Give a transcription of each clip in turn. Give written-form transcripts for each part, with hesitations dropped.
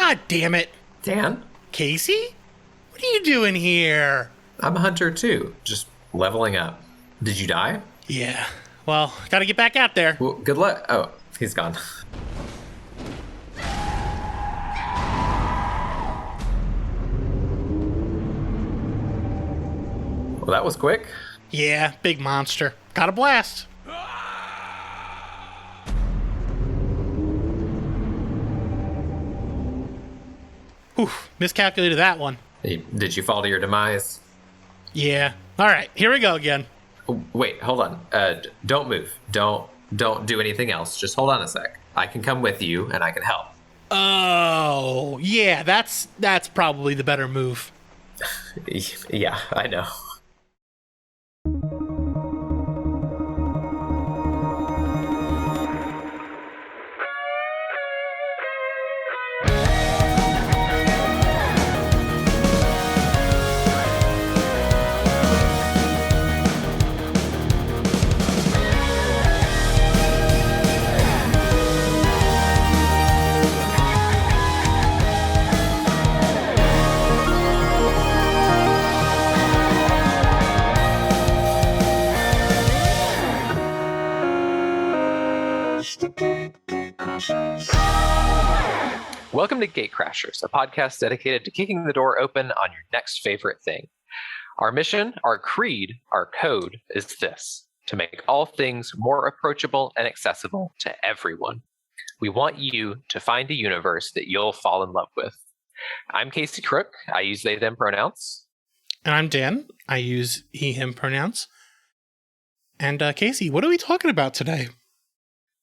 God damn it. Dan? Casey? What are you doing here? I'm a hunter too, just leveling up. Did you die? Yeah. Well, gotta get back out there. Well, good luck. Oh, he's gone. Well, that was quick. Yeah, big monster. Got a blast. Whew, miscalculated that one. Hey, did you fall to your demise? Yeah. All right, here we go again. Oh, wait, hold on. Don't move. Don't do anything else. Just hold on a sec. I can come with you and I can help. Oh, yeah, that's probably the better move. Yeah, I know. Welcome to Gatecrashers, a podcast dedicated to kicking the door open on your next favorite thing. Our mission, our creed, our code is this: to make all things more approachable and accessible to everyone. We want you to find a universe that you'll fall in love with. I'm Casey Crook. I use they, them pronouns. And I'm Dan. I use he, him pronouns. And Casey, what are we talking about today?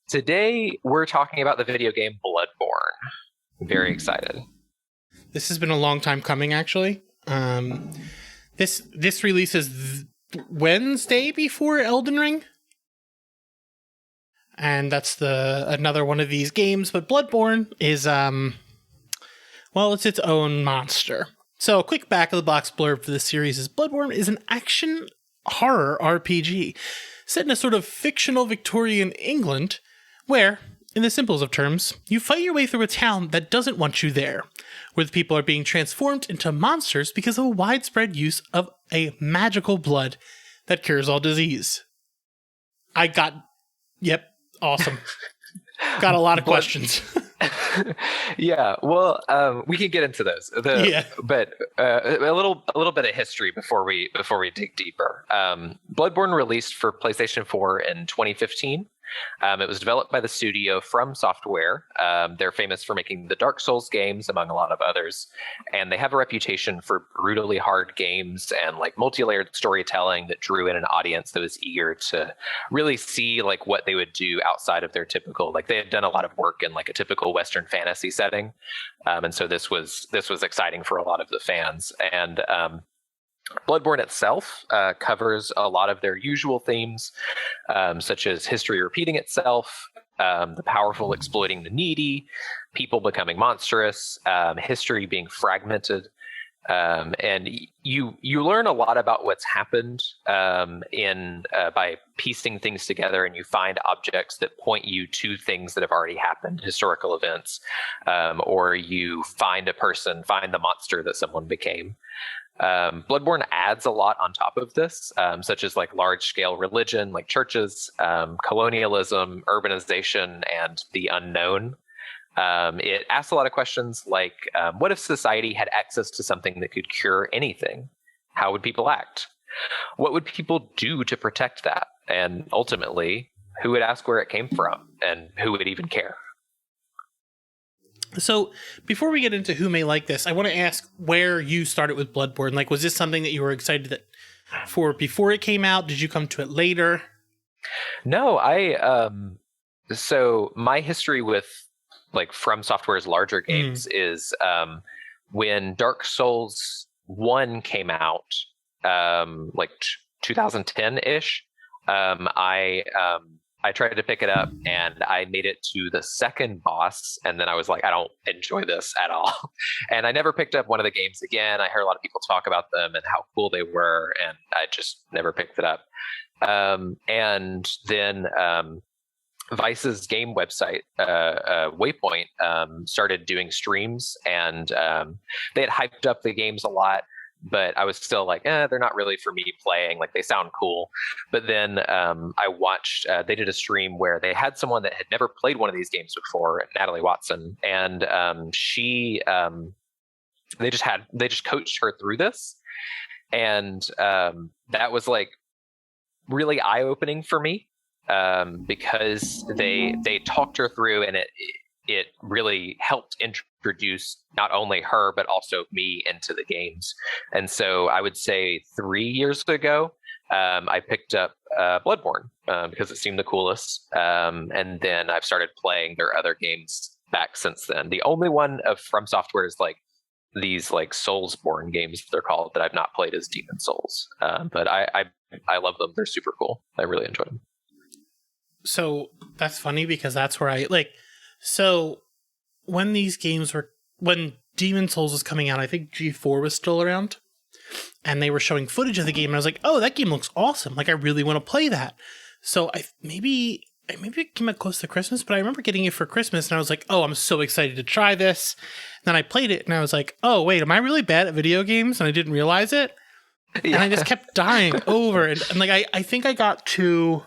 Today, we're talking about the video game Bloodborne. I'm very excited. This has been a long time coming, actually. This releases Wednesday before Elden Ring. And that's another one of these games, but Bloodborne is it's its own monster. So a quick back of the box blurb for this series is Bloodborne is an action horror RPG set in a sort of fictional Victorian England where, in the simplest of terms, you fight your way through a town that doesn't want you there, where the people are being transformed into monsters because of a widespread use of a magical blood that cures all disease. Yep, awesome. Got a lot of questions. Yeah, well, we can get into those. But a little bit of history before we dig deeper. Bloodborne released for PlayStation 4 in 2015. It was developed by the studio From Software. They're famous for making the Dark Souls games, among a lot of others. And they have a reputation for brutally hard games and like multi-layered storytelling that drew in an audience that was eager to really see like what they would do outside of their typical, like they had done a lot of work in like a typical Western fantasy setting. And so this was exciting for a lot of the fans. And Bloodborne itself covers a lot of their usual themes, such as history repeating itself, the powerful exploiting the needy, people becoming monstrous, history being fragmented, and you learn a lot about what's happened by piecing things together, and you find objects that point you to things that have already happened, historical events, or you find the monster that someone became. Bloodborne adds a lot on top of this, such as like large-scale religion, like churches, colonialism, urbanization, and the unknown. It asks a lot of questions like, what if society had access to something that could cure anything? How would people act? What would people do to protect that? And ultimately, who would ask where it came from? And who would even care? So before we get into who may like this, I want to ask where you started with Bloodborne. Like, was this something that you were excited for before it came out? Did you come to it later? No, so my history with like From Software's larger games is when Dark Souls 1 came out, like 2010-ish, I tried to pick it up and I made it to the second boss. And then I was like, I don't enjoy this at all. And I never picked up one of the games again. I heard a lot of people talk about them and how cool they were. And I just never picked it up. And then Vice's game website, Waypoint, started doing streams, and they had hyped up the games a lot, but I was still like, they're not really for me playing. Like, they sound cool. But then I watched, they did a stream where they had someone that had never played one of these games before, Natalie Watson, and they just coached her through this. And that was like really eye-opening for me, because they talked her through, and it really helped introduce not only her but also me into the games. And so I would say 3 years ago, I picked up Bloodborne because it seemed the coolest, and then I've started playing their other games back since then. The only one of From Software is like these like Soulsborne games, they're called, that I've not played as Demon Souls, but I love them. They're super cool. I really enjoyed them. So that's funny because that's where I like. So when Demon Souls was coming out, I think G4 was still around, and they were showing footage of the game, and I was like, "Oh, that game looks awesome! Like, I really want to play that." So maybe it came out close to Christmas, but I remember getting it for Christmas, and I was like, "Oh, I'm so excited to try this." And then I played it, and I was like, "Oh, wait, am I really bad at video games?" And I didn't realize it, and I just kept dying over, and like I think I got to.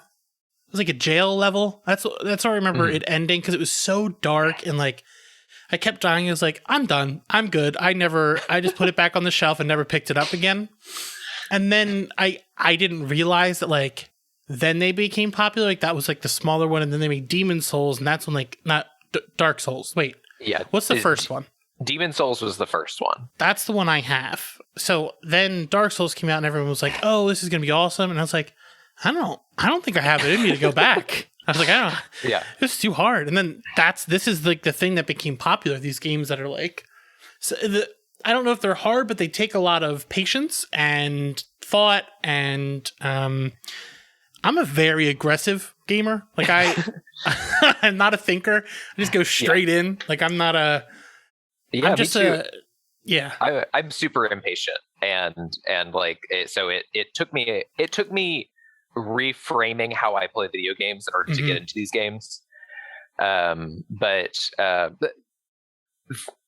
It was like a jail level. That's how I remember it ending, because it was so dark, and like I kept dying. I was like, I'm done. I'm good. I just put it back on the shelf and never picked it up again. And then I didn't realize that like then they became popular. Like that was like the smaller one, and then they made Demon Souls, and that's when like not Dark Souls. Wait, yeah. What's the first one? Demon Souls was the first one. That's the one I have. So then Dark Souls came out, and everyone was like, "Oh, this is gonna be awesome," and I was like, I don't think I have it in me to go back. I was like, it's too hard. And then this is like the thing that became popular. These games that are like, I don't know if they're hard, but they take a lot of patience and thought. And I'm a very aggressive gamer. Like I'm not a thinker. I just go straight in. Like I'm not a. Yeah, I'm just me too. Yeah. I'm super impatient, and like so it took me reframing how I play video games in order to get into these games. But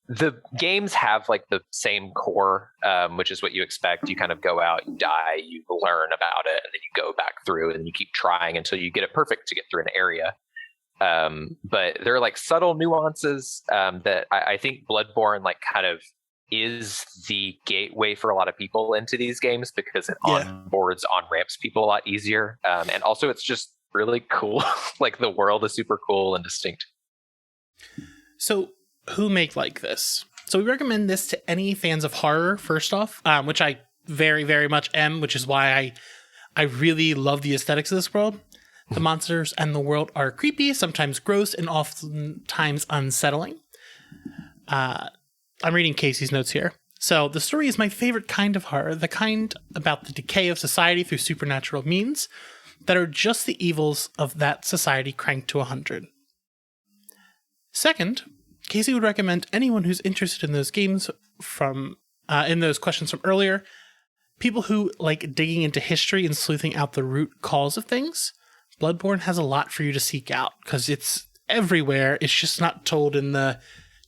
the games have like the same core, which is what you expect. You kind of go out, you die, you learn about it, and then you go back through and you keep trying until you get it perfect to get through an area. But there are like subtle nuances that I think Bloodborne like kind of is the gateway for a lot of people into these games, because it onboards, on-ramps people a lot easier. And also it's just really cool. Like the world is super cool and distinct. So who make like this? So we recommend this to any fans of horror, first off, which I very, very much am, which is why I really love the aesthetics of this world. The monsters and the world are creepy, sometimes gross, and oftentimes unsettling. I'm reading Casey's notes here. So the story is my favorite kind of horror, the kind about the decay of society through supernatural means that are just the evils of that society cranked to 100. Second, Casey would recommend anyone who's interested in those games in those questions from earlier, people who like digging into history and sleuthing out the root cause of things. Bloodborne has a lot for you to seek out because it's everywhere. It's just not told in the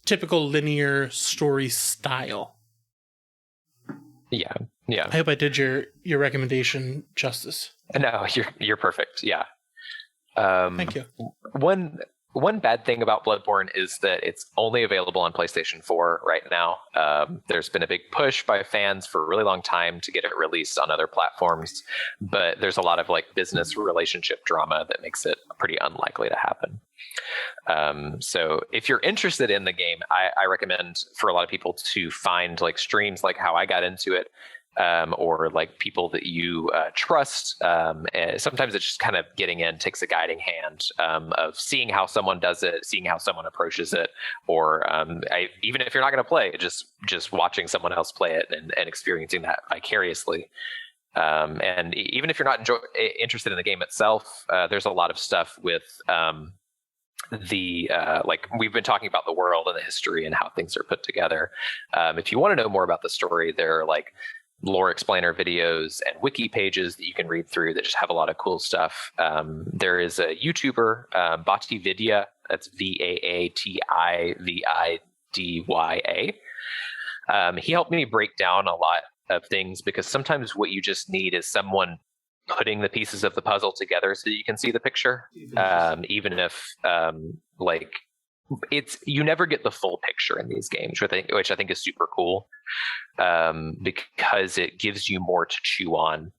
typical linear story style. Yeah. I hope I did your recommendation justice. No, you're perfect. Yeah. Thank you. One bad thing about Bloodborne is that it's only available on PlayStation 4 right now. There's been a big push by fans for a really long time to get it released on other platforms, but there's a lot of like business relationship drama that makes it pretty unlikely to happen. So if you're interested in the game, I recommend for a lot of people to find like streams like how I got into it, or like people that you trust. And sometimes it's just kind of getting in takes a guiding hand of seeing how someone does it, seeing how someone approaches it, or even if you're not going to play, just watching someone else play it and experiencing that vicariously. And even if you're not interested in the game itself, there's a lot of stuff with like we've been talking about the world and the history and how things are put together. If you want to know more about the story, there are like lore explainer videos and wiki pages that you can read through that just have a lot of cool stuff. There is a YouTuber, Batividya, that's Vaatividya. He helped me break down a lot of things, because sometimes what you just need is someone putting the pieces of the puzzle together so that you can see the picture. Even if you never get the full picture in these games, which I think is super cool, because it gives you more to chew on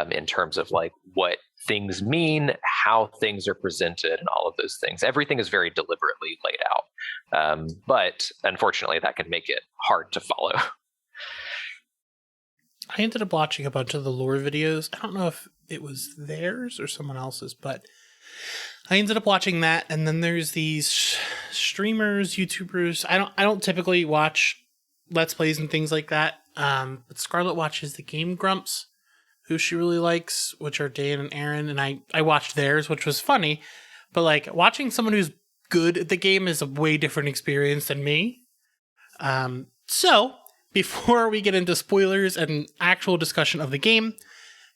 in terms of like what things mean, how things are presented, and all of those things. Everything is very deliberately laid out, but unfortunately that can make it hard to follow. I ended up watching a bunch of the lore videos. I don't know if it was theirs or someone else's, but I ended up watching that. And then there's these streamers, YouTubers. I don't typically watch Let's Plays and things like that. But Scarlett watches the Game Grumps, who she really likes, which are Dan and Aaron. And I watched theirs, which was funny. But like watching someone who's good at the game is a way different experience than me. So before we get into spoilers and actual discussion of the game,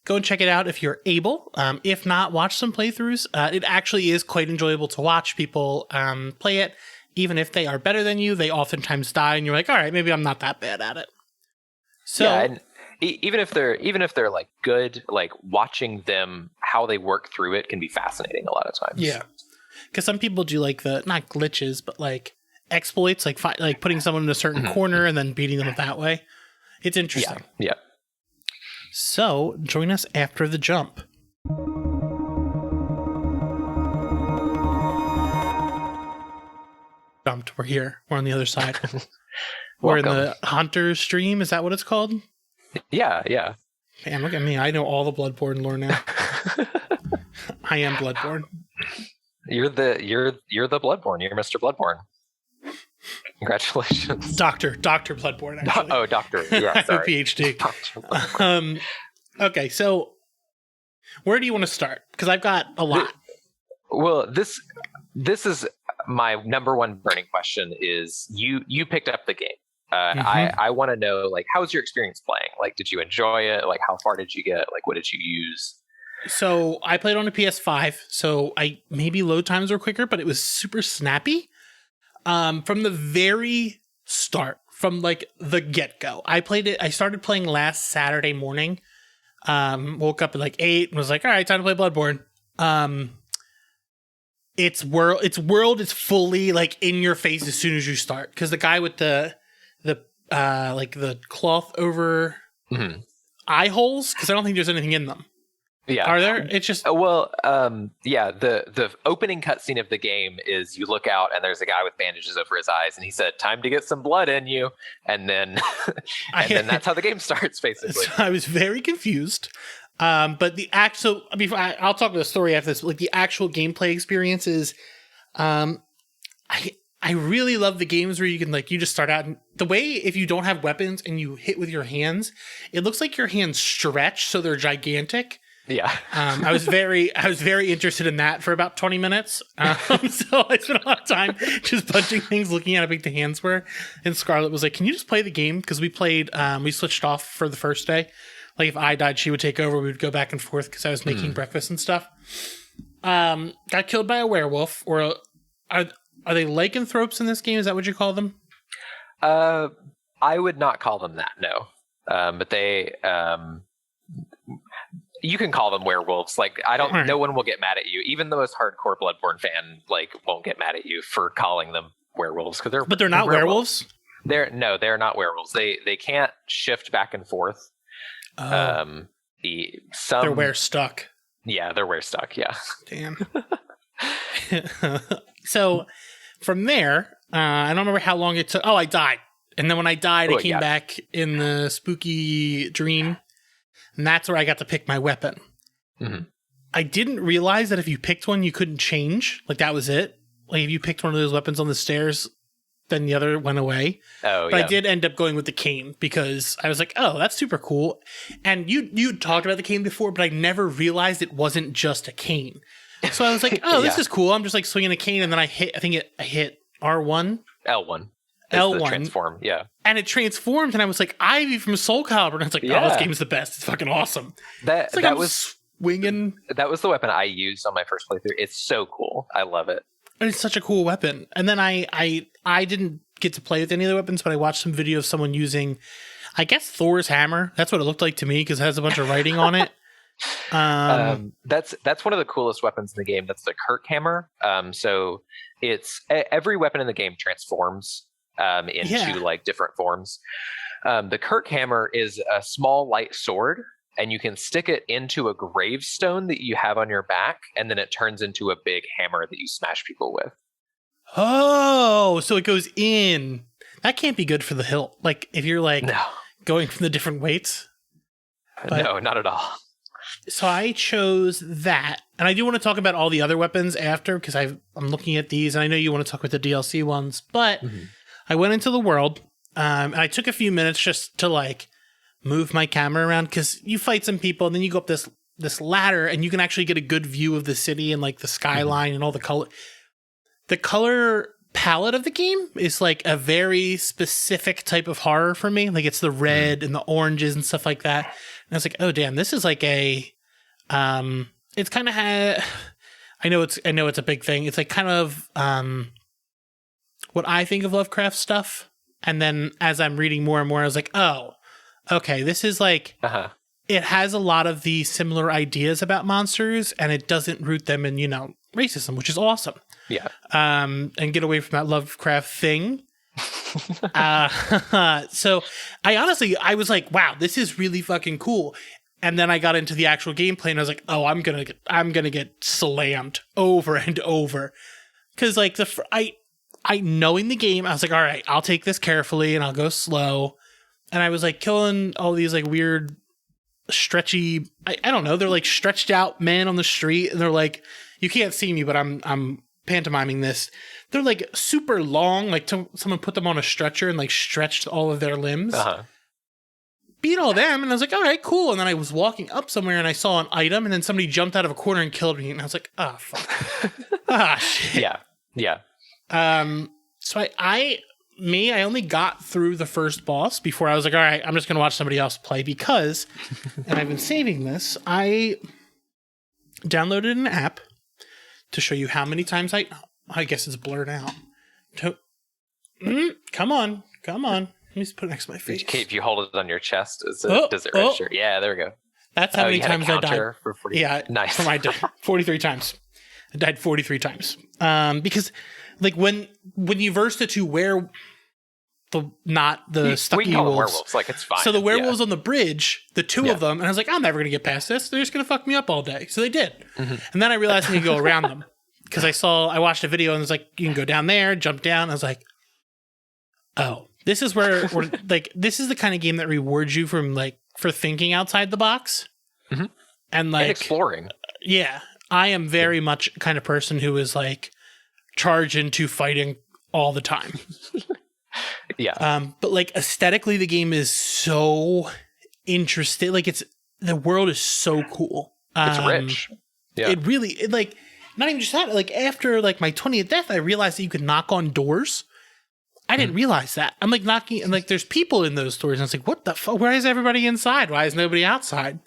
go and check it out if you're able. If not, watch some playthroughs. It actually is quite enjoyable to watch people play it. Even if they are better than you, they oftentimes die, and you're like, all right, maybe I'm not that bad at it. So, yeah, and even if they're like good, like watching them, how they work through it can be fascinating a lot of times. Yeah, because some people do like the not glitches, but like exploits, like putting someone in a certain corner and then beating them that way. It's interesting. Yeah. So join us after the jump. Jumped. We're here. We're on the other side. We're in the Hunter stream. Is that what it's called? Yeah. Man, look at me. I know all the Bloodborne lore now. I am Bloodborne. You're the Bloodborne. You're Mr. Bloodborne. Congratulations. Dr. Bloodborne, actually. Doctor. Yeah, I have a PhD. Okay, so where do you want to start? Because I've got a lot. Well, this is my number one burning question. Is you picked up the game. I want to know, like, how was your experience playing? Like, did you enjoy it? Like, how far did you get? Like, what did you use? So I played on a PS5, so maybe load times were quicker, but it was super snappy. From the very start, from like the get-go, I started playing last Saturday morning. Woke up at like 8 and was like, all right, time to play Bloodborne. Its world is fully like in your face as soon as you start. Cause the guy with the cloth over eye holes, cause I don't think there's anything in them. Yeah. Are there? It's just the opening cutscene of the game is you look out and there's a guy with bandages over his eyes, and he said, "Time to get some blood in you," and then then that's how the game starts, basically. So I was very confused. But the actual, I'll talk about the story after this. Like the actual gameplay experience is, I really love the games where you can you just start out and the way if you don't have weapons and you hit with your hands, it looks like your hands stretch so they're gigantic. Yeah. I was very interested in that for about 20 minutes. So I spent a lot of time just punching things, looking at how big the hands were. And Scarlett was like, "Can you just play the game?" Because we played, we switched off for the first day. Like if I died, she would take over. We would go back and forth because I was making breakfast and stuff. Got killed by a werewolf, or are they lycanthropes in this game? Is that what you call them? I would not call them that. No, but they. You can call them werewolves. Like no one will get mad at you. Even the most hardcore Bloodborne fan won't get mad at you for calling them werewolves because they're not werewolves. They're not werewolves. They can't shift back and forth. Oh. They're were stuck. Yeah, they're were stuck. Yeah. Damn. So from there, I don't remember how long it took. Oh, I died, and then when I died, I came back in the spooky dream. And that's where I got to pick my weapon. Mm-hmm. I didn't realize that if you picked one, you couldn't change. Like, that was it. Like, if you picked one of those weapons on the stairs, then the other went away. Oh, but I did end up going with the cane because I was like, oh, that's super cool. And you talked about the cane before, but I never realized it wasn't just a cane. So I was like, oh, this is cool. I'm just, swinging a cane, and then I hit R1. L1. L1. The transform, yeah. And it transformed, and I was like, Ivy from Soul Calibur. And I was like, oh, this game's the best. It's fucking awesome. That was swinging. That was the weapon I used on my first playthrough. It's so cool. I love it. And it's such a cool weapon. And then I didn't get to play with any of the weapons, but I watched some video of someone using, I guess, Thor's hammer. That's what it looked like to me because it has a bunch of writing on it. That's one of the coolest weapons in the game. That's the Kirk Hammer. So it's every weapon in the game transforms into like different forms. The Kirk Hammer is a small light sword, and you can stick it into a gravestone that you have on your back, and then it turns into a big hammer that you smash people with. Oh, so it goes in. That can't be good for the hilt. Like if you're like going from the different weights. But, no, not at all. So I chose that, and I do want to talk about all the other weapons after because I'm looking at these, and I know you want to talk about the DLC ones. But I went into the world, and I took a few minutes just to like move my camera around because you fight some people, and then you go up this ladder, and you can actually get a good view of the city and like the skyline and all the color. The color palette of the game is like a very specific type of horror for me. Like it's the red and the oranges and stuff like that. And I was like, oh damn, this is like a, it's kind of I know it's a big thing. It's like kind of what I think of Lovecraft stuff. And then as I'm reading more and more, I was like, oh, okay, this is like, it has a lot of the similar ideas about monsters, and it doesn't root them in, racism, which is awesome. Yeah. And get away from that Lovecraft thing. So I was like, wow, this is really fucking cool. And then I got into the actual gameplay, and I was like, oh, I'm gonna get slammed over and over. Cause like I knowing the game, I was like, all right, I'll take this carefully and I'll go slow. And I was like killing all these like weird stretchy, I don't know, they're like stretched out men on the street, and they're like, you can't see me, but I'm pantomiming this. They're like super long, like someone put them on a stretcher and like stretched all of their limbs. Beat all them, and I was like, all right, cool. And then I was walking up somewhere, and I saw an item, and then somebody jumped out of a corner and killed me, and I was like, oh fuck. Shit. Yeah. So I only got through the first boss before I was like, all right, I'm just gonna watch somebody else play because, and I've been saving this. I downloaded an app to show you how many times I guess it's blurred out. Come on. Let me just put it next to my face. If you hold it on your chest, does it register? Yeah, there we go. That's how many times I died. For 40. Yeah, nice. For my 43 times. I died 43 times. Because like when you verse the two not the stucky wolves. Werewolves, like it's fine. So the werewolves on the bridge, the two of them, and I was like, I'm never gonna get past this. They're just gonna fuck me up all day. So they did. And then I realized I need to go around them. Because I watched a video and it was like, you can go down there, jump down. I was like, oh, this is where like this is the kind of game that rewards you for thinking outside the box. And like and exploring. Yeah. I am very much a kind of person who is like charge into fighting all the time. Yeah. But like aesthetically, the game is so interesting. Like the world is so cool. It's rich. Yeah. It like, not even just that, like after like my 20th death, I realized that you could knock on doors. I didn't realize that. I'm like knocking, and like there's people in those doors, and I was like, what the fuck? Why is everybody inside? Why is nobody outside?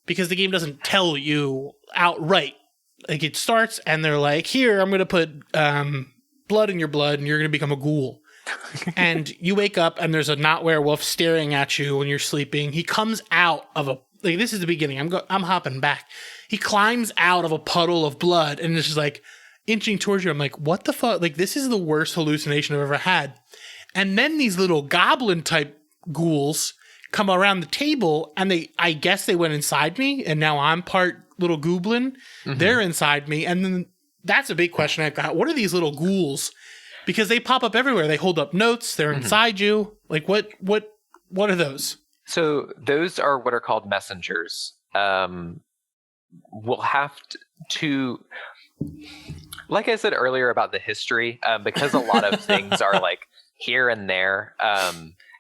Because the game doesn't tell you outright. Like it starts and they're like, here, I'm going to put blood in your blood and you're going to become a ghoul. And you wake up and there's a not werewolf staring at you when you're sleeping. He comes out of this is the beginning. I'm hopping back. He climbs out of a puddle of blood and is just like inching towards you. I'm like, what the fuck? Like, this is the worst hallucination I've ever had. And then these little goblin type ghouls come around the table, and I guess they went inside me, and now I'm part little goblin. They're inside me, and then that's a big question I've got. What are these little ghouls? Because they pop up everywhere. They hold up notes. They're inside you. Like what are those? So those are what are called messengers. We'll have to, like I said earlier about the history, because a lot of things are like here and there.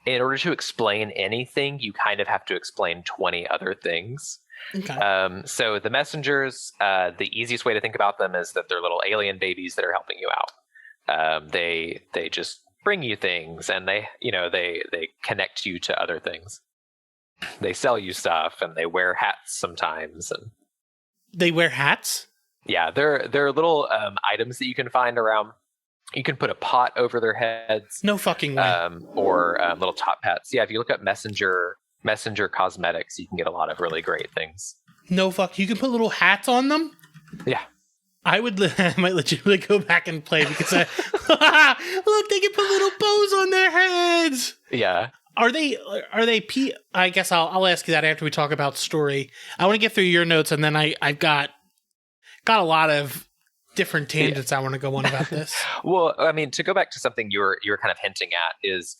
In order to explain anything, you kind of have to explain 20 other things. Okay. So the messengers, the easiest way to think about them is that they're little alien babies that are helping you out. They just bring you things, and they connect you to other things. They sell you stuff, and they wear hats sometimes. And they wear hats? Yeah, they're little items that you can find around. You can put a pot over their heads. No fucking way. Or little top hats. Yeah, if you look up Messenger cosmetics, you can get a lot of really great things. No fuck. You can put little hats on them? Yeah. I might legitimately go back and play because look, they can put little bows on their heads. Yeah. Are they I guess I'll ask you that after we talk about story. I want to get through your notes, and then I've got a lot of different tangents I want to go on about this. Well, I mean, to go back to something you were kind of hinting at is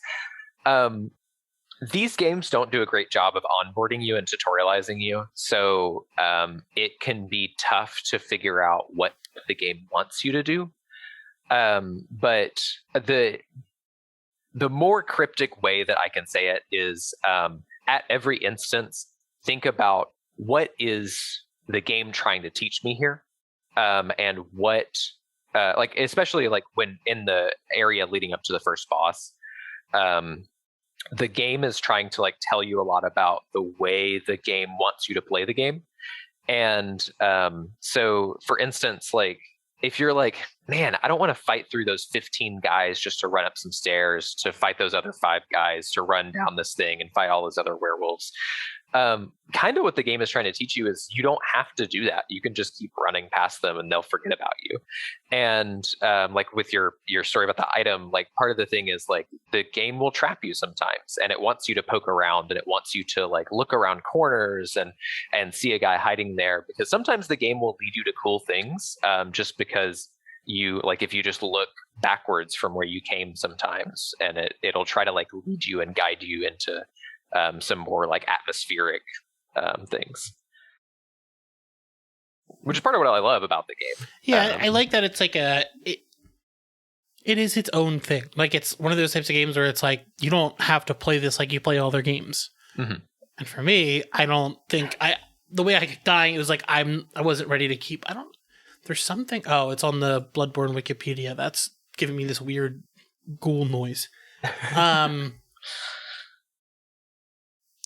these games don't do a great job of onboarding you and tutorializing you. So it can be tough to figure out what the game wants you to do. But the more cryptic way that I can say it is at every instance, think about what is the game trying to teach me here? And what, like, especially like when in the area leading up to the first boss, the game is trying to like tell you a lot about the way the game wants you to play the game. And so for instance, like if you're like, man, I don't want to fight through those 15 guys just to run up some stairs to fight those other 5 guys to run down this thing and fight all those other werewolves. Kind of what the game is trying to teach you is you don't have to do that. You can just keep running past them and they'll forget about you. And like with your story about the item, like part of the thing is like the game will trap you sometimes, and it wants you to poke around, and it wants you to like look around corners and see a guy hiding there, because sometimes the game will lead you to cool things just because you like if you just look backwards from where you came sometimes, and it'll try to like lead you and guide you into some more like atmospheric things, which is part of what I love about the game. Yeah, I like that it's like it is its own thing. Like it's one of those types of games where it's like you don't have to play this like you play all their games. Mm-hmm. And for me, I don't think the way I kept dying, it was like I wasn't ready to keep. There's something. Oh, it's on the Bloodborne Wikipedia. That's giving me this weird ghoul noise.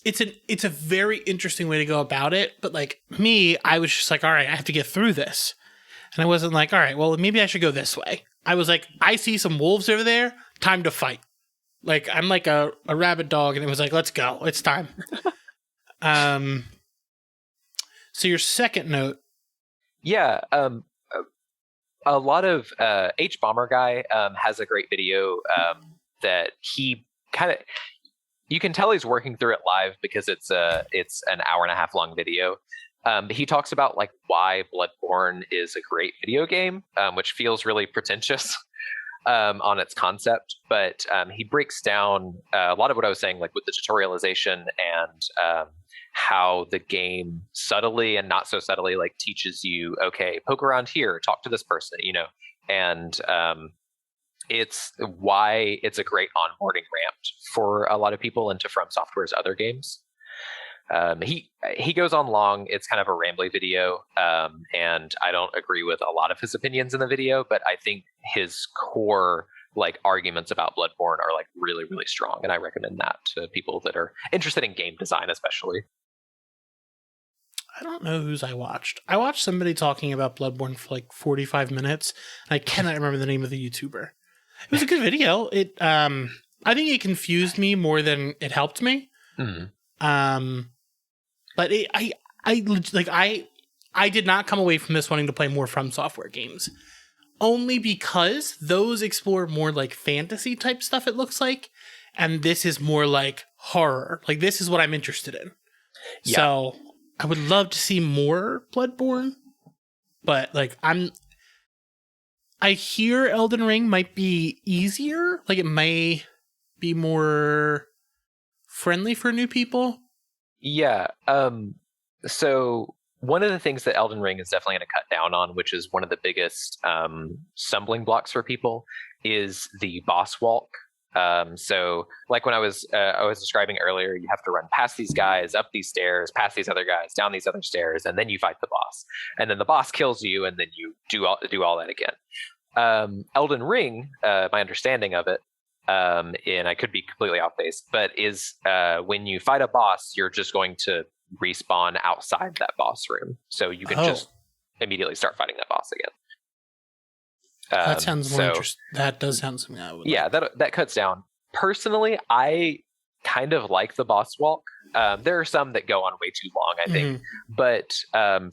It's a very interesting way to go about it, but like me, I was just like, all right, I have to get through this. And I wasn't like, all right, well, maybe I should go this way. I was like, I see some wolves over there, time to fight. Like, I'm like a rabid dog, and it was like, let's go, it's time. So your second note. Yeah, a lot of H Bomber Guy has a great video that he kind of, you can tell he's working through it live because it's an hour and a half long video. He talks about like why Bloodborne is a great video game, which feels really pretentious on its concept, but he breaks down a lot of what I was saying, like with the tutorialization and how the game subtly and not so subtly like teaches you, okay, poke around here, talk to this person, and it's why it's a great onboarding ramp for a lot of people into From Software's other games. He goes on long. It's kind of a rambly video, and I don't agree with a lot of his opinions in the video, but I think his core like arguments about Bloodborne are like really, really strong, and I recommend that to people that are interested in game design, especially. I don't know whose I watched. I watched somebody talking about Bloodborne for like 45 minutes. I cannot remember the name of the YouTuber. It was a good video. I think it confused me more than it helped me. Mm-hmm. But I did not come away from this wanting to play more From Software games, only because those explore more like fantasy type stuff. It looks like, and this is more like horror. Like this is what I'm interested in. Yeah. So I would love to see more Bloodborne, but like I hear Elden Ring might be easier. Like it may be more friendly for new people. Yeah. So one of the things that Elden Ring is definitely going to cut down on, which is one of the biggest stumbling blocks for people, is the boss walk. So like when I was describing earlier, you have to run past these guys, up these stairs, past these other guys, down these other stairs, and then you fight the boss. And then the boss kills you, and then you do all that again. Elden Ring, my understanding of it, and I could be completely off base, but is when you fight a boss, you're just going to respawn outside that boss room, so you can just immediately start fighting that boss again. That sounds more interesting. That does sound something I would. Yeah, like. that cuts down. Personally, I kind of like the boss walk. There are some that go on way too long, I think. But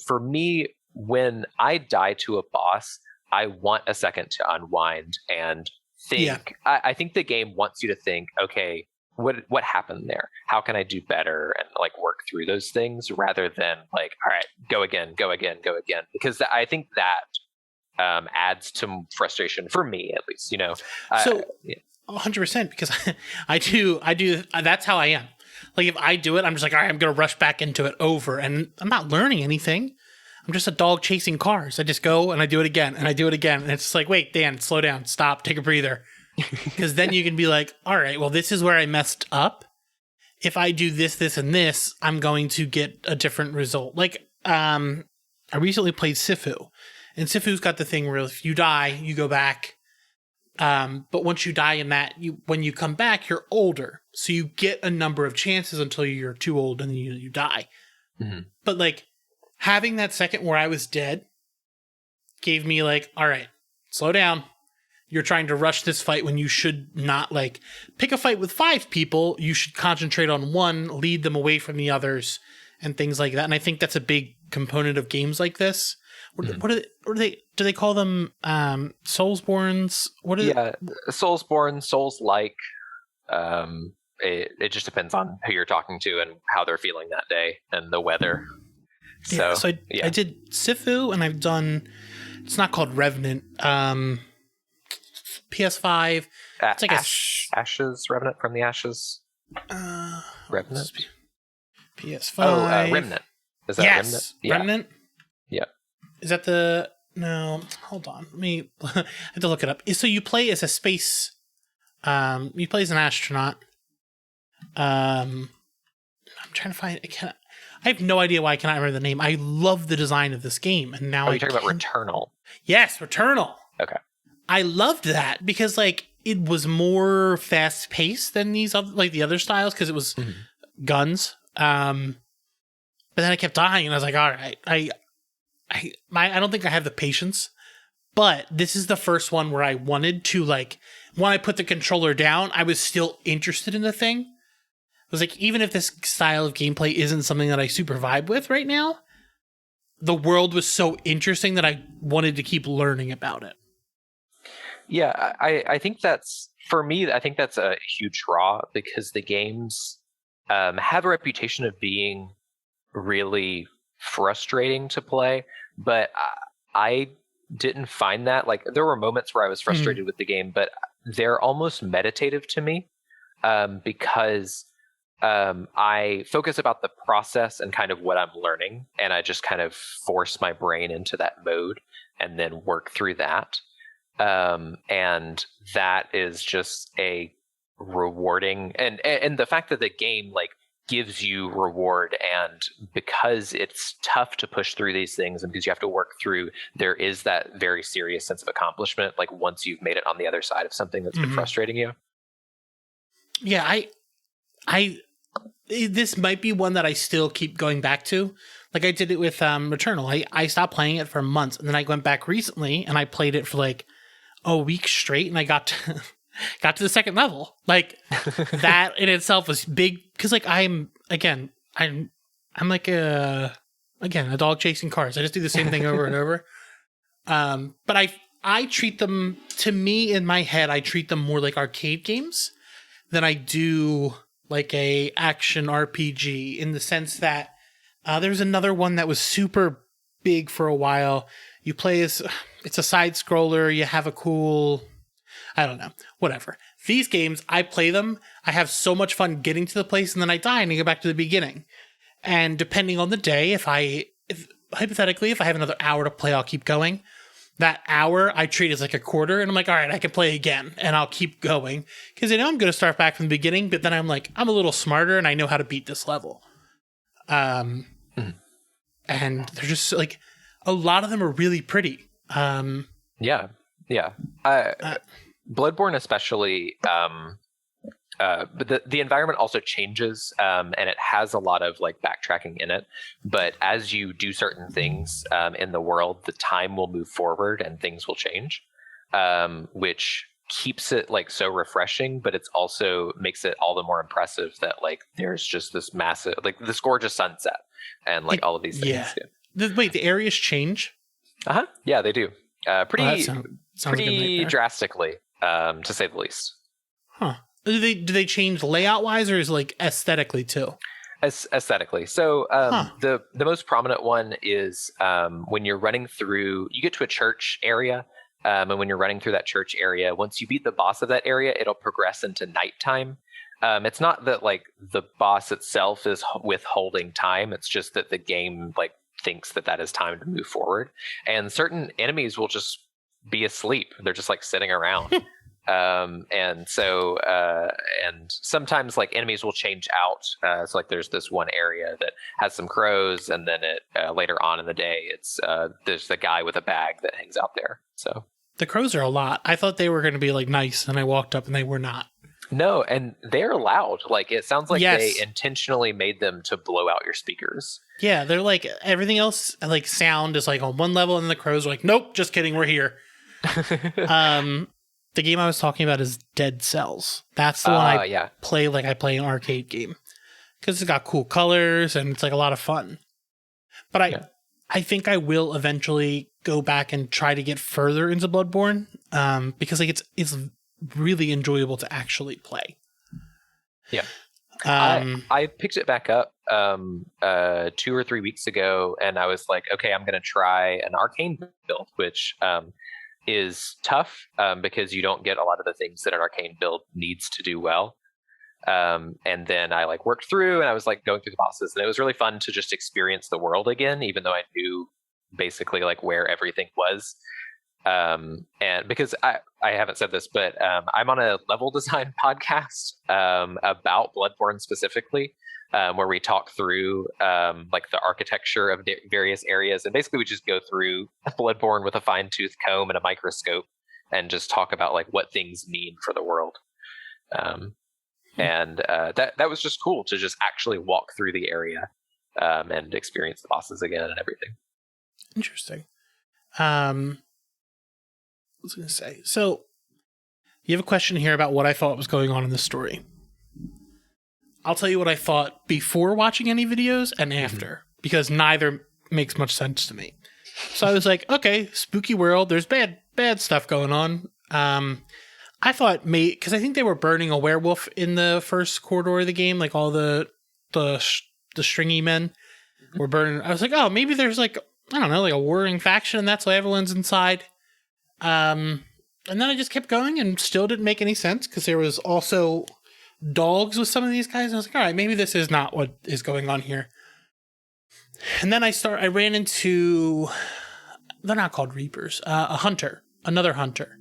for me, when I die to a boss, I want a second to unwind and think. Yeah. I think the game wants you to think, okay, what happened there? How can I do better and like work through those things rather than like, all right, go again. Because I think that adds to frustration for me, at least, 100%, because I do. That's how I am. Like if I do it, I'm just like, all right, I'm going to rush back into it over, and I'm not learning anything. I'm just a dog chasing cars. I just go and I do it again and I do it again. And it's just like, wait, Dan, slow down, stop, take a breather. Because then you can be like, all right, well, this is where I messed up. If I do this, this, and this, I'm going to get a different result. Like, I recently played Sifu. And Sifu's got the thing where if you die, you go back. But once you die in that, when you come back, you're older. So you get a number of chances until you're too old and then you die. Mm-hmm. But like having that second where I was dead gave me like, all right, slow down. You're trying to rush this fight when you should not. Like pick a fight with 5 people. You should concentrate on one, lead them away from the others and things like that. And I think that's a big component of games like this. What do they call them? Soulsborns? Soulsborne, Souls-like. It just depends on who you're talking to and how they're feeling that day and the weather. So I did Sifu, and I've done. It's not called Revenant. PS5. It's like Ashes, Revenant from the Ashes. Revenant. PS5. Remnant. Is that Remnant? Yeah. Remnant. Yeah. Is that no, hold on. I have to look it up. So you play as a space, you play as an astronaut. I'm trying to find it. I have no idea why I cannot remember the name. I love the design of this game. And now you're talking about Returnal. Yes, Returnal. Okay. I loved that because like it was more fast paced than these other, like the other styles, because it was guns. But then I kept dying and I was like, all right, I don't think I have the patience, but this is the first one where I wanted to, like, when I put the controller down, I was still interested in the thing. It was like, even if this style of gameplay isn't something that I super vibe with right now, the world was so interesting that I wanted to keep learning about it. Yeah, I think that's, for me, I think that's a huge draw because the games have a reputation of being really frustrating to play, but I didn't find that. Like there were moments where I was frustrated with the game, but they're almost meditative to me because I focus about the process and kind of what I'm learning, and I just kind of force my brain into that mode and then work through that. And that is just a rewarding, and the fact that the game like gives you reward, and because it's tough to push through these things and because you have to work through, there is that very serious sense of accomplishment like once you've made it on the other side of something that's been frustrating you. Yeah, I this might be one that I still keep going back to. Like I did it with Returnal. I stopped playing it for months, and then I went back recently and I played it for like a week straight, and I got to the second level. Like that in itself was big because like I'm like a dog chasing cars. I just do the same thing over and over. But I treat them, to me in my head, I treat them more like arcade games than I do like a action RPG, in the sense that there's another one that was super big for a while. You play as, it's a side scroller. You have a cool, I don't know, whatever. These games, I play them. I have so much fun getting to the place, and then I die and I go back to the beginning. And depending on the day, if hypothetically, if I have another hour to play, I'll keep going. That hour I treat as like a quarter, and I'm like, all right, I can play again, and I'll keep going. Because I know I'm going to start back from the beginning, but then I'm like, I'm a little smarter, and I know how to beat this level. And they're just like, a lot of them are really pretty. Yeah. Bloodborne especially, but the environment also changes, and it has a lot of like backtracking in it. But as you do certain things in the world, the time will move forward and things will change, which keeps it like so refreshing, but it's also makes it all the more impressive that like there's just this massive, like this gorgeous sunset and like all of these things. Yeah. Wait, the areas change? Yeah, they do. Pretty like drastically, to say the least. Huh. Do they change layout wise, or is it like aesthetically too? Aesthetically. So the most prominent one is when you're running through, you get to a church area. And when you're running through that church area, once you beat the boss of that area, it'll progress into nighttime. It's not that like the boss itself is withholding time. It's just that the game like thinks that is time to move forward. And certain enemies will just be asleep. They're just like sitting around. And sometimes like enemies will change out. So like there's this one area that has some crows, and then later on in the day, it's there's the guy with a bag that hangs out there. So the crows are a lot. I thought they were going to be like nice, and I walked up and they were not. No, and they're loud. Like it sounds like they intentionally made them to blow out your speakers. Yeah, they're like everything else. Like sound is like on one level, and the crows are like, nope, just kidding, we're here. The game I was talking about is Dead Cells. That's the one I play like I play an arcade game. Because it's got cool colors and it's like a lot of fun. But I think I will eventually go back and try to get further into Bloodborne. Because like it's really enjoyable to actually play. Yeah. I picked it back up 2 or 3 weeks ago, and I was like, okay, I'm going to try an arcane build, which is tough because you don't get a lot of the things that an arcane build needs to do well. And then I like worked through, and I was like going through the bosses, and it was really fun to just experience the world again, even though I knew basically like where everything was. And because I haven't said this, but I'm on a level design podcast about Bloodborne specifically, where we talk through like the architecture of various areas, and basically we just go through Bloodborne with a fine-tooth comb and a microscope and just talk about like what things mean for the world. And that was just cool to just actually walk through the area and experience the bosses again and everything. Interesting. I was going to say, so you have a question here about what I thought was going on in the story. I'll tell you what I thought before watching any videos and after, because neither makes much sense to me. So I was like, okay, spooky world, there's bad stuff going on. I thought because I think they were burning a werewolf in the first corridor of the game, like all the stringy men were burning. I was like, oh, maybe there's like, I don't know, like a warring faction, and that's why everyone's inside. And then I just kept going and still didn't make any sense because there was also dogs with some of these guys. And I was like, all right, maybe this is not what is going on here. And then I ran into, they're not called Reapers, another hunter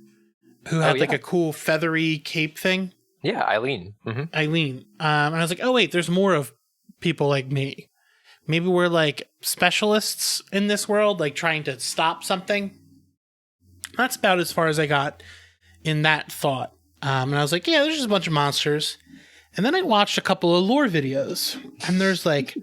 who had like a cool feathery cape thing. Yeah, Eileen. Mm-hmm. Eileen. And I was like, oh wait, there's more of people like me. Maybe we're like specialists in this world, like trying to stop something. That's about as far as I got in that thought. And I was like, yeah, there's just a bunch of monsters. And then I watched a couple of lore videos, and there's like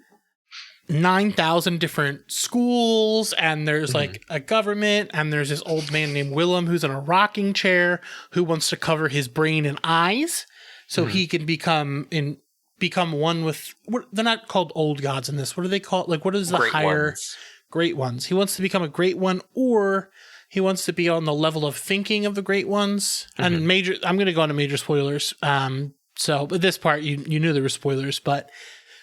9,000 different schools, and there's like a government, and there's this old man named Willem who's in a rocking chair who wants to cover his brain and eyes so he can become one with, they're not called old gods in this. What are they called? Like, what is the great ones? He wants to become a great one, or he wants to be on the level of thinking of the great ones. And I'm going to go into major spoilers. But this part, you knew there were spoilers, but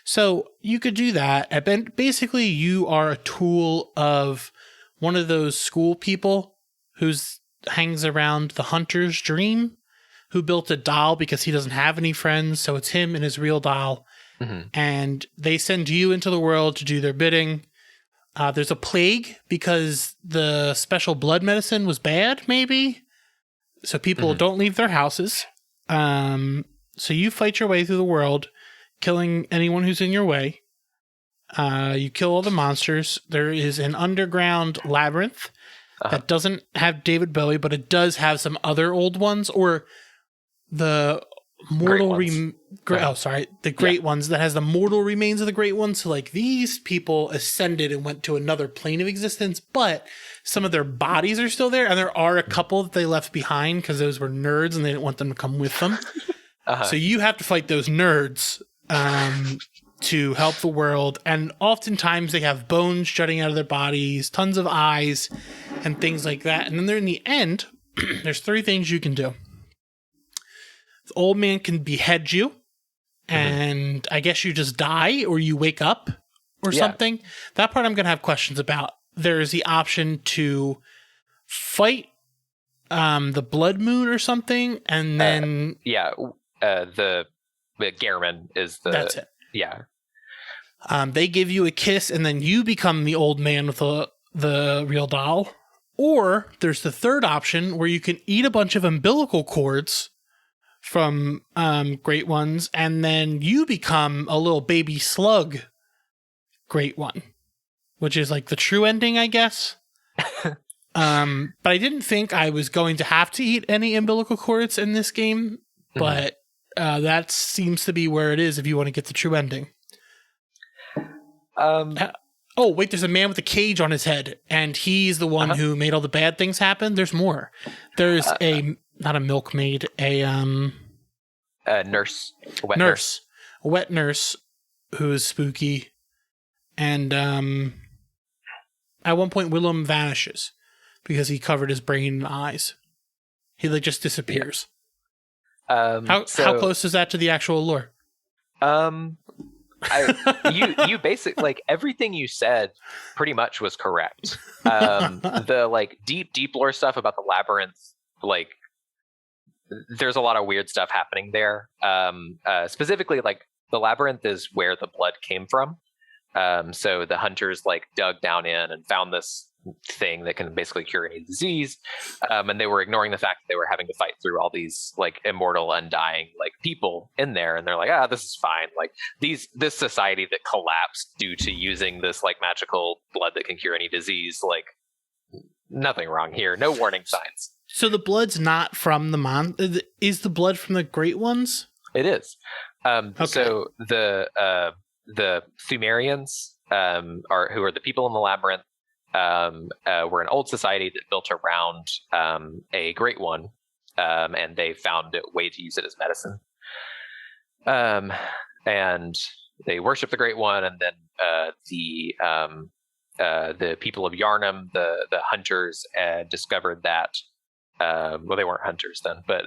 so you could do that. And basically, you are a tool of one of those school people who hangs around the hunter's dream, who built a doll because he doesn't have any friends. So it's him and his real doll. And they send you into the world to do their bidding. There's a plague because the special blood medicine was bad, maybe. So people don't leave their houses. So you fight your way through the world, killing anyone who's in your way. You kill all the monsters. There is an underground labyrinth that doesn't have David Bowie, but it does have some other old ones, or the mortal the great ones that has the mortal remains of the great ones. So like these people ascended and went to another plane of existence, but some of their bodies are still there, and there are a couple that they left behind because those were nerds and they didn't want them to come with them. So you have to fight those nerds to help the world, and oftentimes they have bones jutting out of their bodies, tons of eyes, and things like that. And then in the end, there's 3 things you can do. The old man can behead you, and I guess you just die or you wake up or something. That part I'm going to have questions about. There's the option to fight the Blood Moon or something, and then... the Gehrman is the... That's it. Yeah. They give you a kiss, and then you become the old man with the real doll. Or there's the third option where you can eat a bunch of umbilical cords from Great Ones, and then you become a little baby slug Great One, which is like the true ending, I guess. But I didn't think I was going to have to eat any umbilical cords in this game, but that seems to be where it is if you want to get the true ending. Oh, wait, there's a man with a cage on his head, and he's the one who made all the bad things happen. There's more. There's not a milkmaid, a nurse. A wet nurse who is spooky. And at one point, Willem vanishes because he covered his brain and eyes. He just disappears. How close is that to the actual lore? You basically, like, everything you said pretty much was correct. The like deep lore stuff about the labyrinth, like there's a lot of weird stuff happening there. Specifically, like the labyrinth is where the blood came from. So the hunters like dug down in and found this thing that can basically cure any disease, and they were ignoring the fact that they were having to fight through all these like immortal, undying like people in there, and they're like, this is fine. Like this society that collapsed due to using this like magical blood that can cure any disease, like nothing wrong here, no warning signs. So the blood's not from the is the blood from the Great Ones? It is. So the Thumerians who are the people in the labyrinth. Were an old society that built around a Great One, and they found a way to use it as medicine. And they worship the Great One, and then the people of Yharnam, the hunters, discovered that. Well, they weren't hunters then, but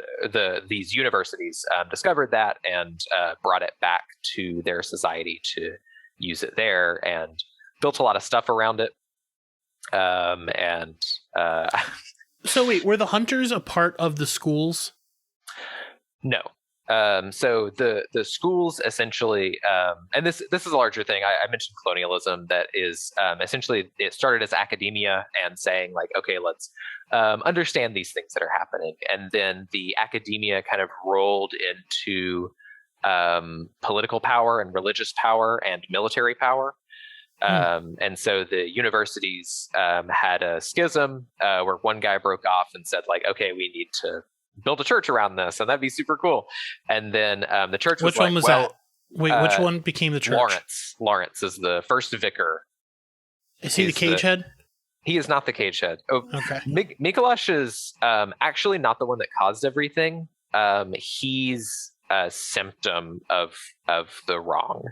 these universities discovered that and brought it back to their society to use it there, and built a lot of stuff around it. So wait, were the hunters a part of the schools? No. So the schools essentially, and this is a larger thing. I mentioned colonialism. That is essentially, it started as academia and saying like, okay, let's understand these things that are happening, and then the academia kind of rolled into political power and religious power and military power. And so the universities had a schism where one guy broke off and said like, okay, we need to build a church around this, and that'd be super cool. And then the church was which one was that? Wait, which one became the church? Lawrence is the first vicar. Is he the cage head? He is not the cage head. Oh, okay. Mikolash is actually not the one that caused everything. He's a symptom of the wrong.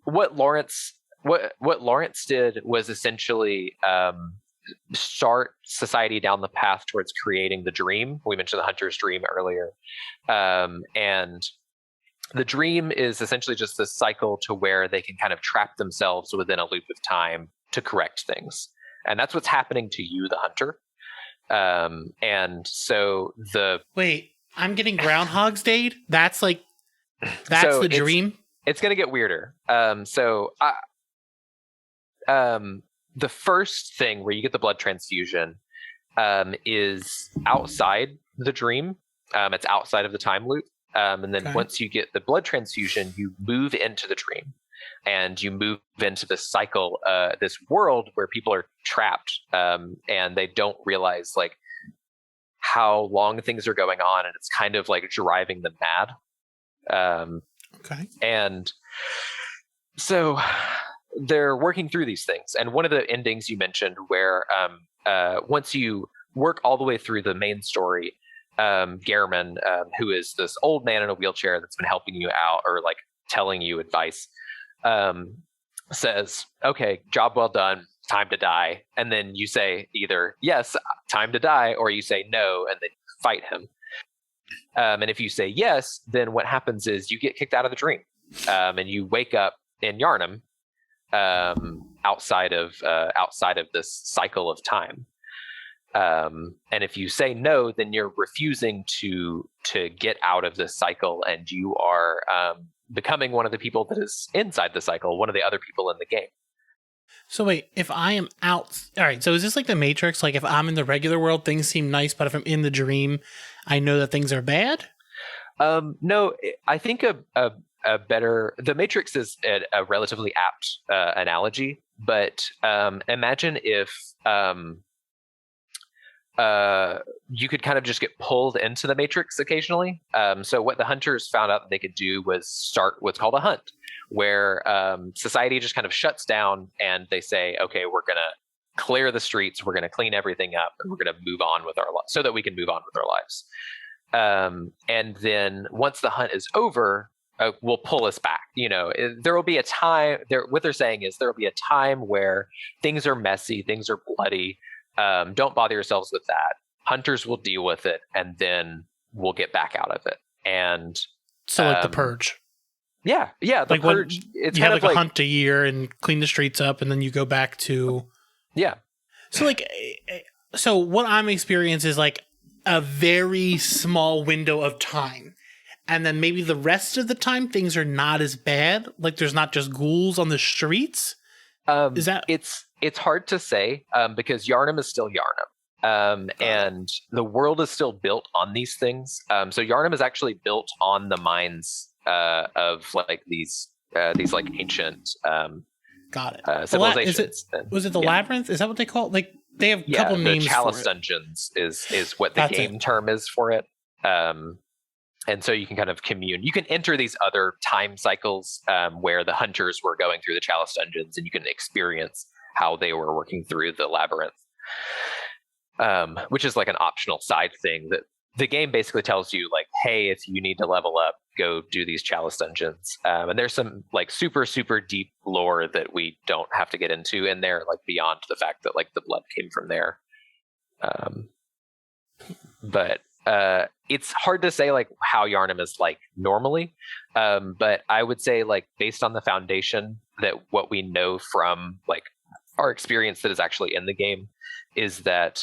What Lawrence did was essentially start society down the path towards creating the dream. We mentioned the hunter's dream earlier, and the dream is essentially just this cycle to where they can kind of trap themselves within a loop of time to correct things, and that's what's happening to you, the hunter. And so wait, I'm getting Groundhog's Day. That's the dream. It's going to get weirder. The first thing where you get the blood transfusion is outside the dream. It's outside of the time loop. And then once you get the blood transfusion, you move into the dream. and you move into this cycle, this world where people are trapped, and they don't realize like how long things are going on, and it's kind of like driving them mad. Okay. And so they're working through these things. And one of the endings you mentioned where once you work all the way through the main story, Gehrman, who is this old man in a wheelchair that's been helping you out or like telling you advice, says, okay, job well done, time to die. And then you say either, yes, time to die, or you say no, and then fight him. And if you say yes, then what happens is you get kicked out of the dream, and you wake up in Yharnam, outside of this cycle of time. And if you say no, then you're refusing to get out of this cycle, and you are becoming one of the people that is inside the cycle, one of the other people in the game. So wait, if I am out, all right. So is this like the Matrix? Like if I'm in the regular world, things seem nice, but if I'm in the dream, I know that things are bad. No, I think a better, the Matrix is a relatively apt analogy, but imagine if you could kind of just get pulled into the Matrix occasionally. So what the hunters found out that they could do was start what's called a hunt, where society just kind of shuts down and they say, okay, we're going to clear the streets, we're going to clean everything up, and we're going to move on with our lives so that we can move on with our lives. And then once the hunt is over, will pull us back. There will be a time there. What they're saying is there will be a time where things are messy, things are bloody. Don't bother yourselves with that. Hunters will deal with it, and then we'll get back out of it. And so, like the Purge. Yeah, the like Purge. It's you have like a hunt a year and clean the streets up, and then you go back to. Yeah. So what I'm experiencing is like a very small window of time. And then maybe the rest of the time things are not as bad. Like there's not just ghouls on the streets. Is that it's hard to say because Yharnam is still Yharnam. And the world is still built on these things. So Yharnam is actually built on the minds of like these like ancient got it. civilizations. Was it the Labyrinth? Is that what they call it? Like they have a couple names. The Chalice for it. Dungeons is what the game term is for it. And so you can kind of commune. You can enter these other time cycles where the hunters were going through the Chalice Dungeons, and you can experience how they were working through the Labyrinth, which is like an optional side thing that the game basically tells you, like, hey, if you need to level up, go do these Chalice Dungeons. And there's some like super, super deep lore that we don't have to get into in there, like beyond the fact that like the blood came from there. But it's hard to say like how Yharnam is like normally, but I would say like based on the foundation that what we know from like our experience that is actually in the game is that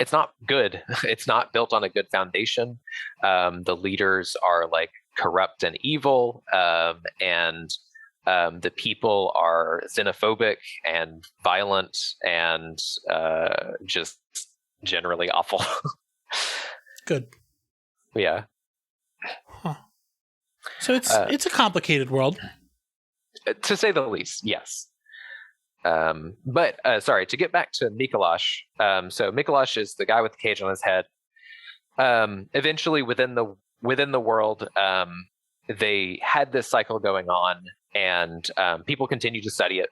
it's not good. It's not built on a good foundation. The leaders are like corrupt and evil, and the people are xenophobic and violent and just generally awful. Good. Yeah. Huh. So it's a complicated world, to say the least. Yes. But sorry, to get back to Mikolash. So Mikolash is the guy with the cage on his head. Eventually, within the world, they had this cycle going on, and people continued to study it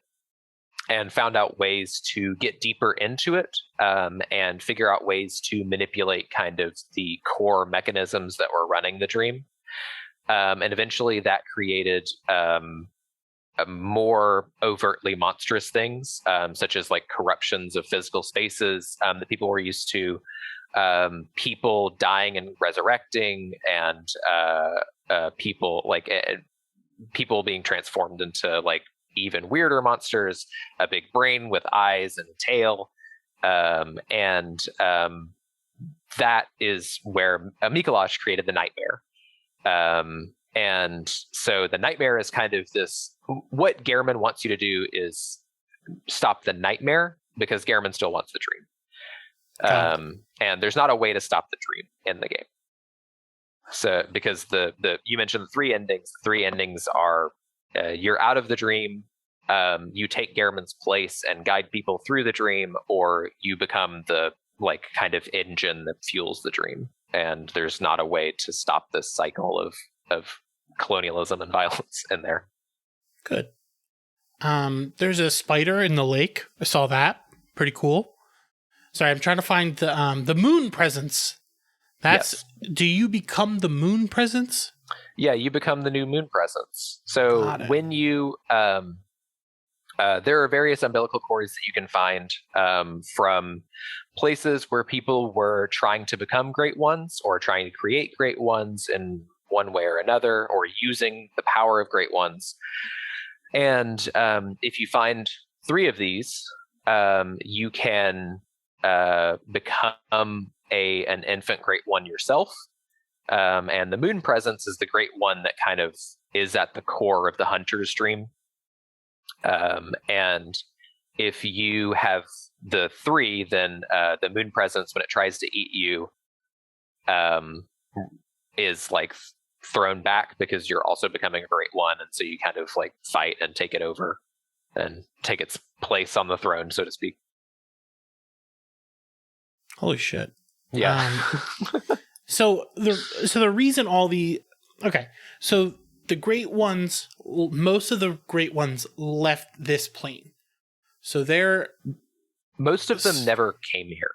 and found out ways to get deeper into it, and figure out ways to manipulate kind of the core mechanisms that were running the dream. And eventually that created more overtly monstrous things, such as like corruptions of physical spaces that people were used to, people dying and resurrecting, and people being transformed into like even weirder monsters, a big brain with eyes and a tail. And that is where Mikolash created the nightmare. And so the nightmare is kind of this, what Gehrman wants you to do is stop the nightmare, because Gehrman still wants the dream. And there's not a way to stop the dream in the game. So because you mentioned the three endings are you're out of the dream. You take Gehrman's place and guide people through the dream, or you become the like kind of engine that fuels the dream. And there's not a way to stop this cycle of colonialism and violence in there. Good. There's a spider in the lake. I saw that. Pretty cool. Sorry, I'm trying to find the moon presence. That's yes. Do you become the moon presence? Yeah, you become the new moon presence. So when you there are various umbilical cords that you can find from places where people were trying to become great ones or trying to create great ones in one way or another, or using the power of great ones. And if you find 3 of these, you can become an infant great one yourself. And the moon presence is the great one that kind of is at the core of the hunter's dream. And if you have the 3, then the moon presence, when it tries to eat you, is like thrown back because you're also becoming a great one, and so you kind of like fight and take it over and take its place on the throne, so to speak. Holy shit. Yeah. So the reason so the great ones, most of the great ones left this plane. So most of them never came here.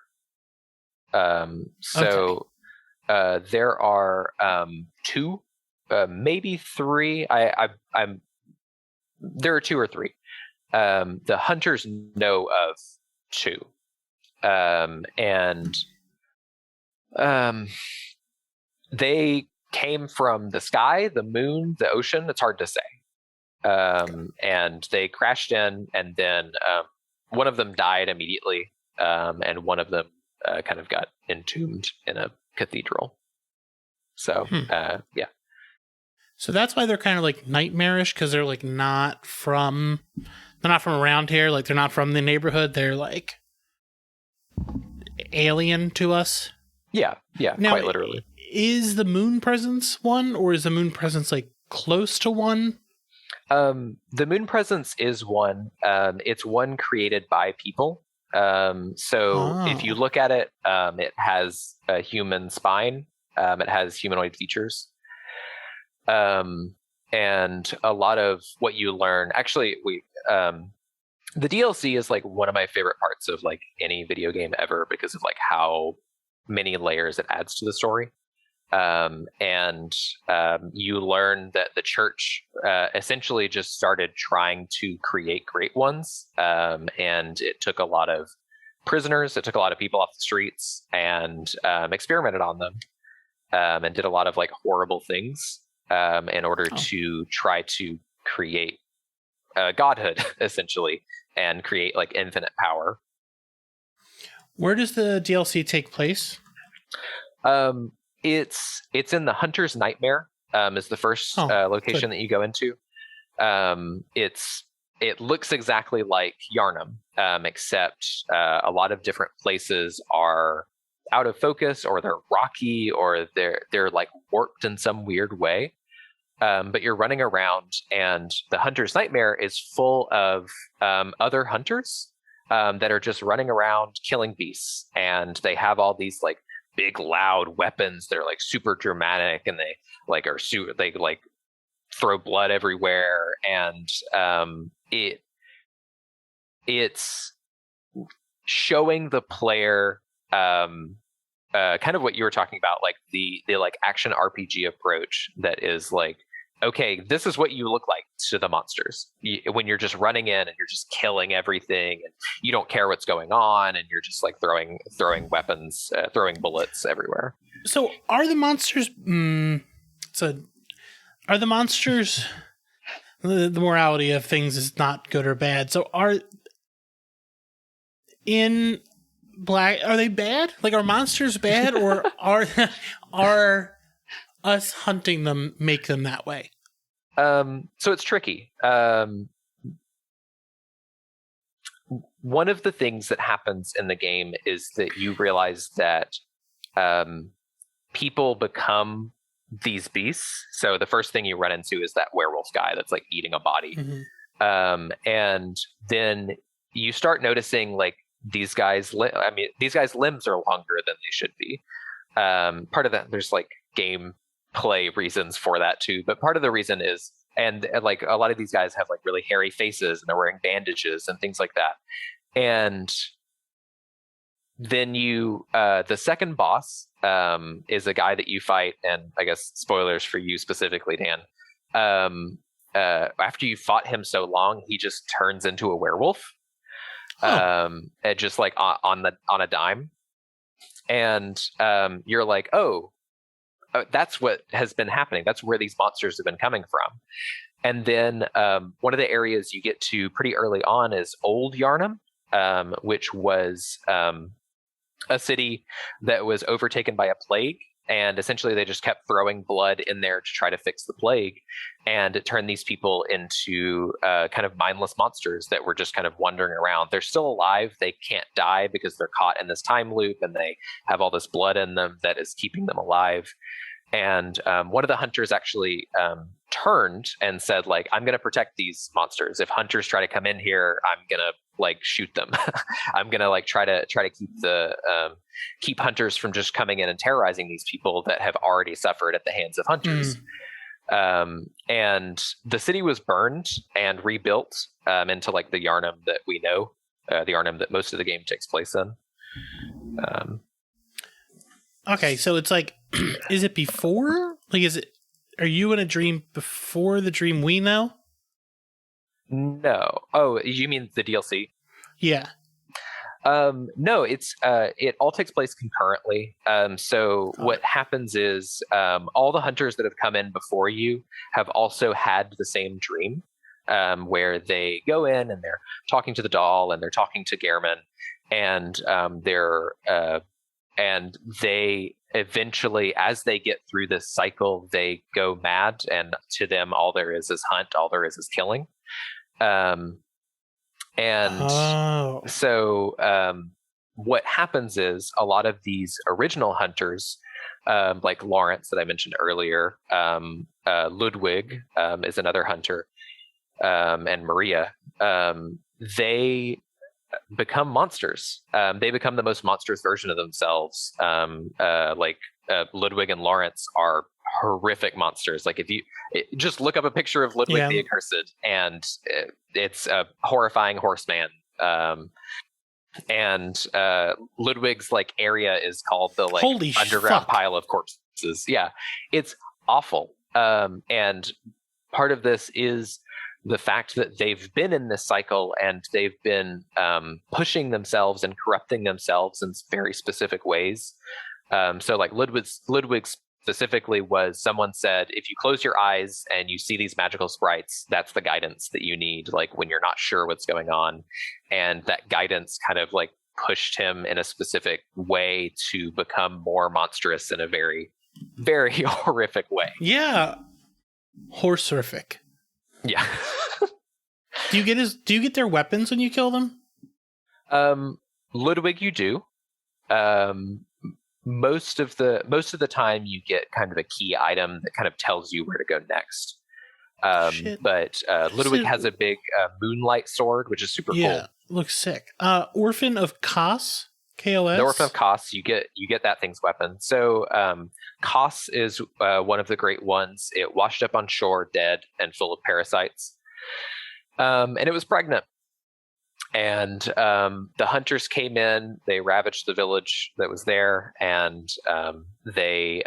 There are 2, maybe 3. There are 2 or 3. The hunters know of 2, and they came from the sky, the moon, the ocean. It's hard to say. And they crashed in, and then one of them died immediately, and one of them kind of got entombed in a cathedral. So, yeah. So that's why they're kind of like nightmarish, because they're like not from around here. Like they're not from the neighborhood. They're like alien to us. Yeah, now, quite literally. Is the moon presence one, or is the moon presence like close to one? The moon presence is one. It's one created by people. If you look at it, it has a human spine. It has humanoid features. And a lot of what you learn, actually, the DLC is like one of my favorite parts of like any video game ever, because of like how many layers it adds to the story. You learn that the church essentially just started trying to create great ones, and it took a lot of prisoners, it took a lot of people off the streets, and experimented on them, and did a lot of like horrible things in order to try to create godhood, essentially, and create like infinite power. Where does the DLC take place? It's in the Hunter's Nightmare, is the first location that you go into. It looks exactly like Yharnam, except a lot of different places are out of focus, or they're rocky, or they're like warped in some weird way. But you're running around, and the Hunter's Nightmare is full of other hunters that are just running around killing beasts, and they have all these like big loud weapons. They're like super dramatic, and they like they like throw blood everywhere, and it's showing the player kind of what you were talking about, like the like action RPG approach that is like, okay, this is what you look like to the monsters when you're just running in and you're just killing everything, and you don't care what's going on, and you're just like throwing weapons, throwing bullets everywhere. So are the monsters? Are the monsters? The morality of things is not good or bad. So are they bad? Like, are monsters bad, or are us hunting them make them that way? So it's tricky. One of the things that happens in the game is that you realize that people become these beasts. So the first thing you run into is that werewolf guy that's like eating a body. And then you start noticing like these guys limbs are longer than they should be. Part of that, there's like gameplay reasons for that too, but part of the reason is, and like a lot of these guys have like really hairy faces and they're wearing bandages and things like that. And then the second boss is a guy that you fight, and I guess spoilers for you specifically, Dan. After you fought him so long, he just turns into a werewolf, and just like on a dime, and you're like, oh, that's what has been happening. That's where these monsters have been coming from. And then one of the areas you get to pretty early on is Old Yarnum, which was a city that was overtaken by a plague. And essentially they just kept throwing blood in there to try to fix the plague. And it turned these people into kind of mindless monsters that were just kind of wandering around. They're still alive. They can't die because they're caught in this time loop and they have all this blood in them that is keeping them alive. And one of the hunters actually turned and said, like, I'm going to protect these monsters. If hunters try to come in here, I'm going to like shoot them. I'm going to like try to keep hunters from just coming in and terrorizing these people that have already suffered at the hands of hunters. And the city was burned and rebuilt into like the Yarnum that we know, the Yarnum that most of the game takes place in. Okay, so it's like, is it before? Like, are you in a dream before the dream we know? No. Oh, you mean the DLC? Yeah. No, it all takes place concurrently. So what happens is all the hunters that have come in before you have also had the same dream, where they go in and they're talking to the doll and they're talking to Gehrman, and and they eventually, as they get through this cycle, they go mad, and to them all there is hunt, all there is killing. So what happens is a lot of these original hunters, like Lawrence that I mentioned earlier, Ludwig is another hunter, and Maria, they become monsters. They become the most monstrous version of themselves. Ludwig and Lawrence are horrific monsters. Like if you just look up a picture of Ludwig the Accursed, and it's a horrifying horseman. And Ludwig's like area is called the like underground pile of corpses. Yeah, it's awful. And part of this is the fact that they've been in this cycle and they've been pushing themselves and corrupting themselves in very specific ways. So like Ludwig specifically was, someone said, if you close your eyes and you see these magical sprites, that's the guidance that you need, like when you're not sure what's going on. And that guidance kind of like pushed him in a specific way to become more monstrous in a very, very horrific way. Yeah. Horrific. Yeah. Do you get their weapons when you kill them? Ludwig, you do. Most of the time you get kind of a key item that kind of tells you where to go next. But Ludwig has a big moonlight sword, which is super cool. Yeah, looks sick. Orphan of Kos, KOS. The Orphan of Kos, you get that thing's weapon. So Kos is one of the great ones. It washed up on shore, dead and full of parasites, and it was pregnant. And the hunters came in, they ravaged the village that was there, and they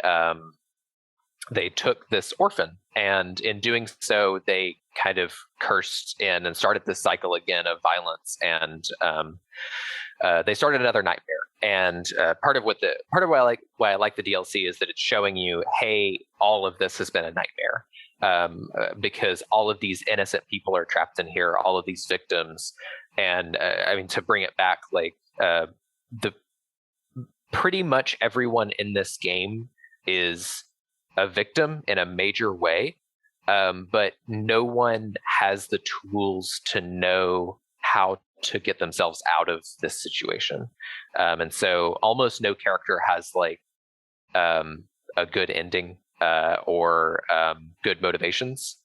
took this orphan. And in doing so, they kind of cursed in and started this cycle again of violence. And they started another nightmare. And part of why I like the DLC is that it's showing you, hey, all of this has been a nightmare. Because all of these innocent people are trapped in here, all of these victims. And I mean, to bring it back, like pretty much everyone in this game is a victim in a major way, but no one has the tools to know how to get themselves out of this situation. And so almost no character has like a good ending. or good motivations.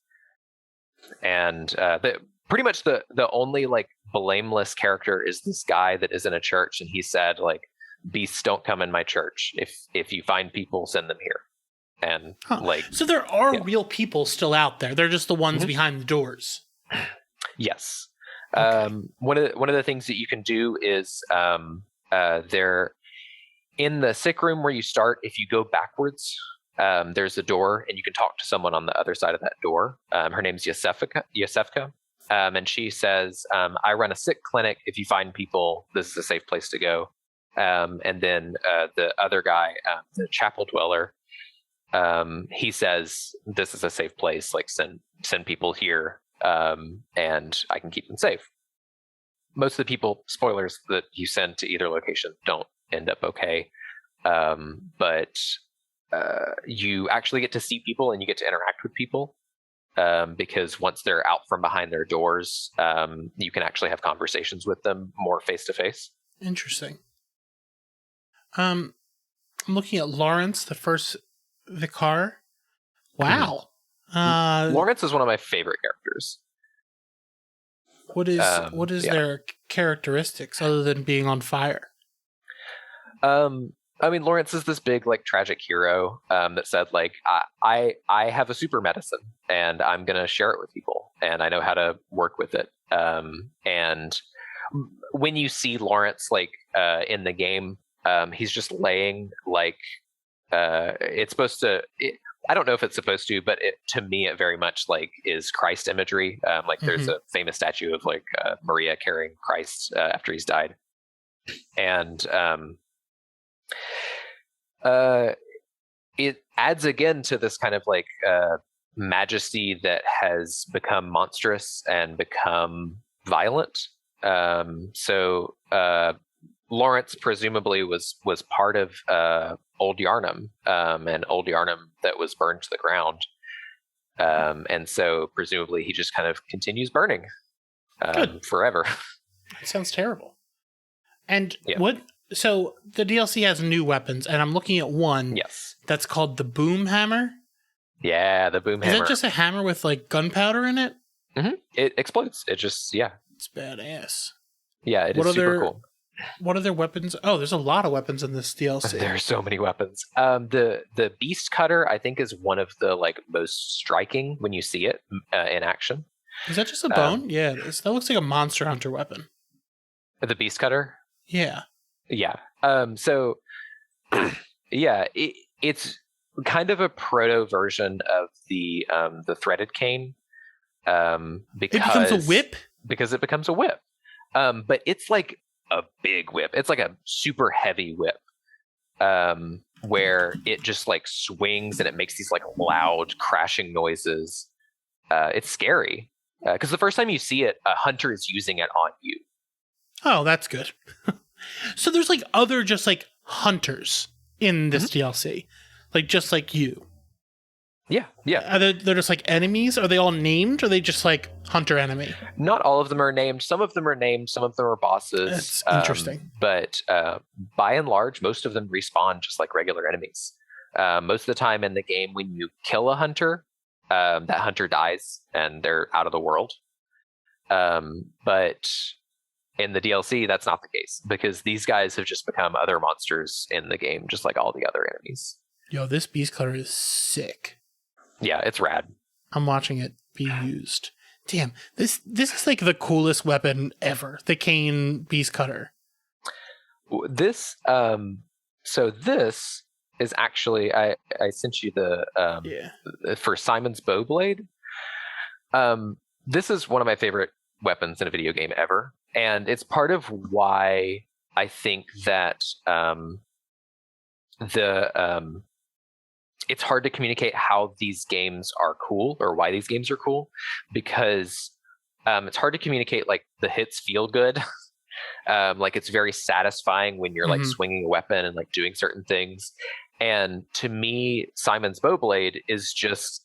And pretty much the only like blameless character is this guy that is in a church, and he said like, beasts don't come in my church. If you find people, send them here. And like, so there are real people still out there. They're just the ones behind the doors. Yes. Okay. One of the things that you can do is there in the sick room where you start, if you go backwards, there's a door, and you can talk to someone on the other side of that door. Her name's Yosefka. And she says, I run a sick clinic. If you find people, this is a safe place to go. And then the other guy, the chapel dweller, he says, this is a safe place. Like send people here, and I can keep them safe. Most of the people, spoilers, that you send to either location don't end up okay. But you actually get to see people, and you get to interact with people. Because once they're out from behind their doors, you can actually have conversations with them more face to face. Interesting. I'm looking at Lawrence, the first vicar. Wow. Lawrence is one of my favorite characters. What is their characteristics other than being on fire? I mean, Lawrence is this big, like, tragic hero that said, like, I have a super medicine, and I'm going to share it with people, and I know how to work with it. And when you see Lawrence, like, in the game, he's just laying, like, it's supposed to... I don't know if it's supposed to, but to me, it very much, like, is Christ imagery. Like, there's a famous statue of, like, Maria carrying Christ after he's died. And... it adds again to this kind of like majesty that has become monstrous and become violent. So Lawrence presumably was part of Old Yarnum, and Old Yarnum that was burned to the ground. And so presumably he just kind of continues burning forever. That sounds terrible. And what... So the DLC has new weapons, and I'm looking at one that's called the Boom Hammer. Yeah, the Boom Hammer. Is it just a hammer with, like, gunpowder in it? Mm-hmm. It explodes. It just, It's badass. Yeah, it is super cool. What other weapons? Oh, there's a lot of weapons in this DLC. There are so many weapons. The Beast Cutter, I think, is one of the, like, most striking when you see it in action. Is that just a bone? Yeah, that looks like a Monster Hunter weapon. The Beast Cutter? Yeah. Yeah. So, yeah, it's kind of a proto version of the threaded cane. Because it becomes a whip? Because it becomes a whip. But it's like a big whip. It's like a super heavy whip. Where it just like swings and it makes these like loud crashing noises. It's scary. Because the first time you see it, a hunter is using it on you. Oh, that's good. So there's like other just like hunters in this DLC, like just like you. Yeah. They're just like enemies. Are they all named, or are they just like hunter enemy? Not all of them are named. Some of them are named. Some of them are bosses. That's interesting. But by and large, most of them respawn just like regular enemies. Most of the time in the game, when you kill a hunter, that hunter dies and they're out of the world. But in the DLC, that's not the case, because these guys have just become other monsters in the game, just like all the other enemies. Yo, this Beast Cutter is sick. Yeah, it's rad. I'm watching it be used. Damn, this is like the coolest weapon ever. The cane Beast Cutter. This, so this is actually, I sent you the, for Simon's Bowblade. This is one of my favorite weapons in a video game ever. And it's part of why I think that it's hard to communicate how these games are cool, or why these games are cool, because it's hard to communicate like the hits feel good. Like it's very satisfying when you're like swinging a weapon and like doing certain things. And to me, Simon's Bowblade is just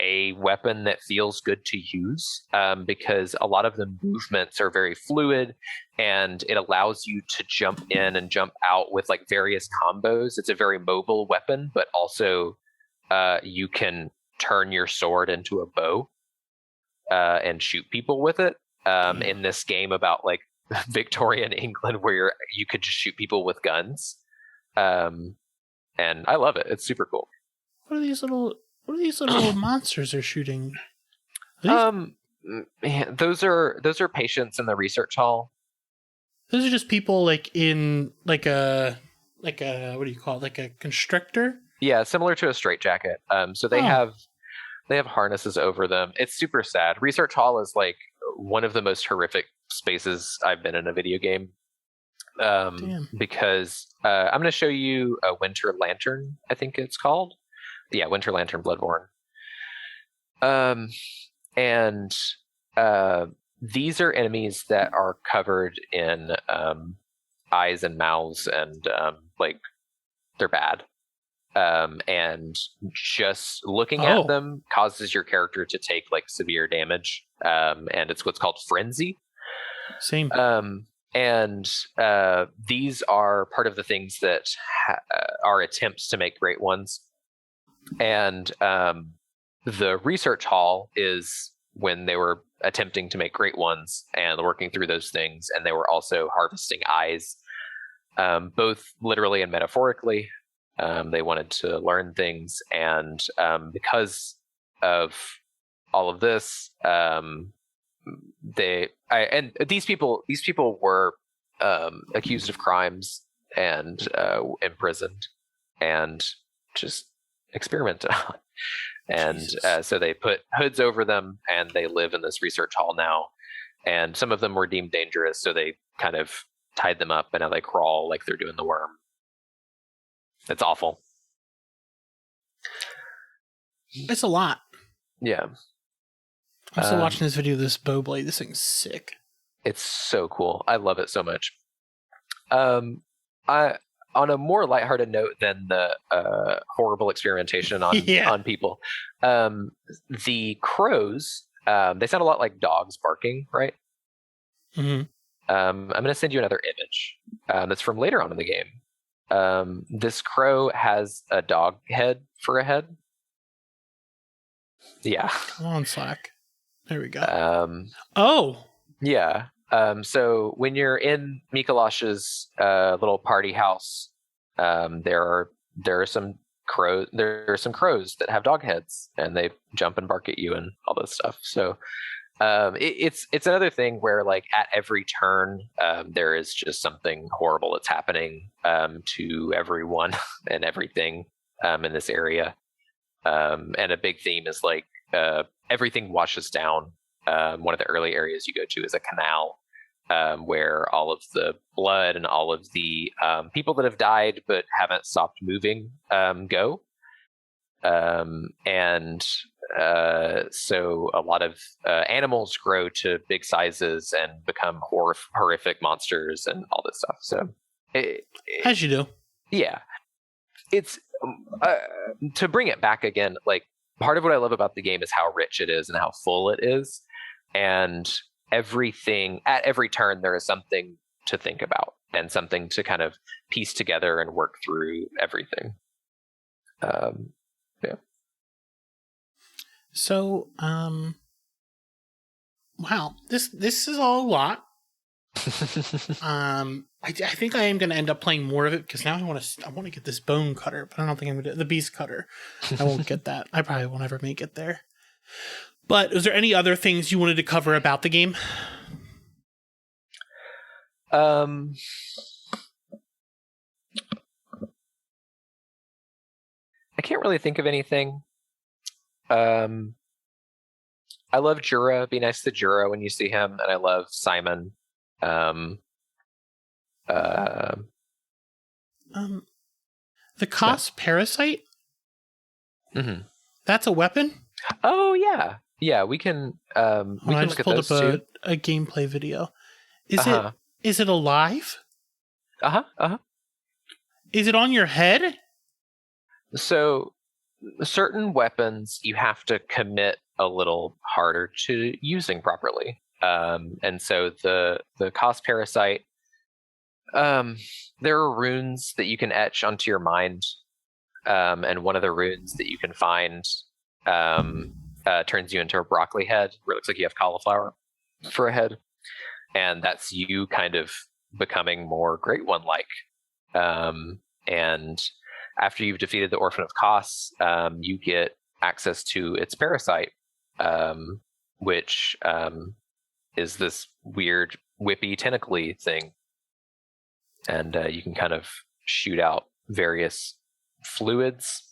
a weapon that feels good to use, because a lot of the movements are very fluid, and it allows you to jump in and jump out with like various combos. It's a very mobile weapon, but also you can turn your sword into a bow and shoot people with it. In this game about like Victorian England, where you could just shoot people with guns, and I love it. It's super cool. What are these little monsters they're shooting? Those are patients in the research hall. Those are just people like in like a what do you call it? Like a constrictor? Yeah, similar to a straitjacket. So they have harnesses over them. It's super sad. Research hall is like one of the most horrific spaces I've been in a video game. Because I'm going to show you a Winter Lantern, I think it's called. Yeah, Winter Lantern Bloodborne. And these are enemies that are covered in eyes and mouths, and like they're bad. And just looking at them causes your character to take like severe damage. And it's what's called frenzy. Same. And these are part of the things that are attempts to make great ones. And the research hall is when they were attempting to make great ones and working through those things, and they were also harvesting eyes, both literally and metaphorically. They wanted to learn things, and because of all of this, these people were accused of crimes and imprisoned and just experimented on. And so they put hoods over them, and they live in this research hall now. And some of them were deemed dangerous, so they kind of tied them up, and now they crawl like they're doing the worm. It's awful. It's a lot. Yeah. I'm still watching this video of this bow blade. This thing's sick. It's so cool. I love it so much. On a more lighthearted note than the horrible experimentation on people, the crows, they sound a lot like dogs barking, right? Mm-hmm. I'm going to send you another image that's from later on in the game. This crow has a dog head for a head. Yeah. Come on, Slack. There we go. Yeah. So when you're in Mikolash's little party house, there are some crows. There are some crows that have dog heads, and they jump and bark at you and all this stuff. So it's another thing where like at every turn, there is just something horrible that's happening to everyone and everything in this area. And a big theme is like everything washes down. One of the early areas you go to is a canal. Where all of the blood and all of the people that have died but haven't stopped moving go. So a lot of animals grow to big sizes and become horrific monsters and all this stuff. So, as you do. Yeah. It's to bring it back again, like part of what I love about the game is how rich it is and how full it is. And everything at every turn there is something to think about and something to kind of piece together and work through everything. Yeah. So wow, this is all a lot. I think I am going to end up playing more of it because now I want to get this bone cutter, but I don't think I'm going to the beast cutter. I won't get that. I probably won't ever make it there. But is there any other things you wanted to cover about the game? I can't really think of anything. I love Jura. Be nice to Jura when you see him, and I love Simon. The Cos parasite? Mm-hmm. That's a weapon? Oh yeah. Yeah, we can look at those too. A gameplay video. Is it alive? Is it on your head? So certain weapons you have to commit a little harder to using properly. And so the Cos parasite, there are runes that you can etch onto your mind and one of the runes that you can find turns you into a broccoli head, where it looks like you have cauliflower for a head, and that's you kind of becoming more Great One-like. And after you've defeated the Orphan of Kos, you get access to its parasite, which is this weird whippy tentacly thing, and you can kind of shoot out various fluids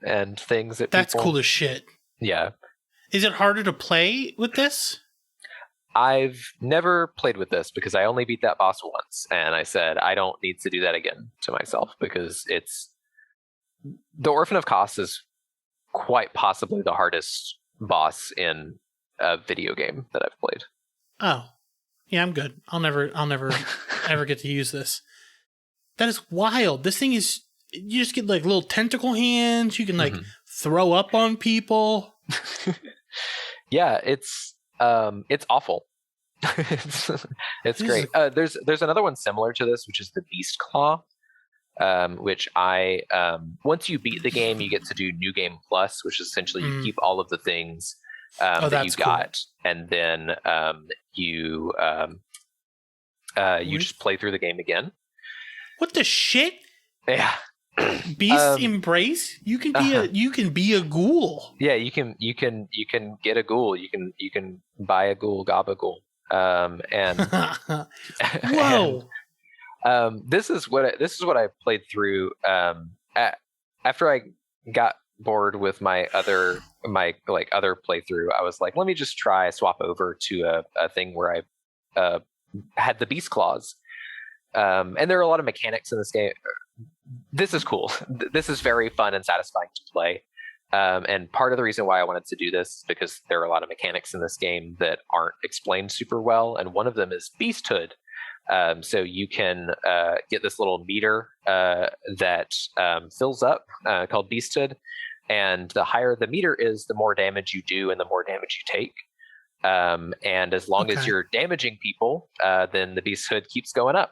and things at That's people. Cool as shit. Yeah. Is it harder to play with this? I've never played with this because I only beat that boss once, and I said I don't need to do that again to myself, because the Orphan of Kos is quite possibly the hardest boss in a video game that I've played. Oh, yeah, I'm good. I'll never ever get to use this. That is wild. This thing is, you just get like little tentacle hands. You can like throw up on people. Yeah, it's awful. it's great. There's another one similar to this, which is the Beast Claw, which once you beat the game, you get to do New Game Plus, which is essentially you keep all of the things that you got, and then you just play through the game again. What the shit? Yeah. Beast Embrace? You can be a ghoul. Yeah, you can get a ghoul. You can buy a ghoul, gabagool. And whoa. And, this is what I played through after I got bored with my other playthrough. I was like, let me just try swap over to a thing where I had the beast claws. And there are a lot of mechanics in this game. This is cool. This is very fun and satisfying to play. And part of the reason why I wanted to do this is because there are a lot of mechanics in this game that aren't explained super well. And one of them is beasthood. So you can get this little meter that fills up called beasthood. And the higher the meter is, the more damage you do and the more damage you take. And as long as you're damaging people, then the beasthood keeps going up.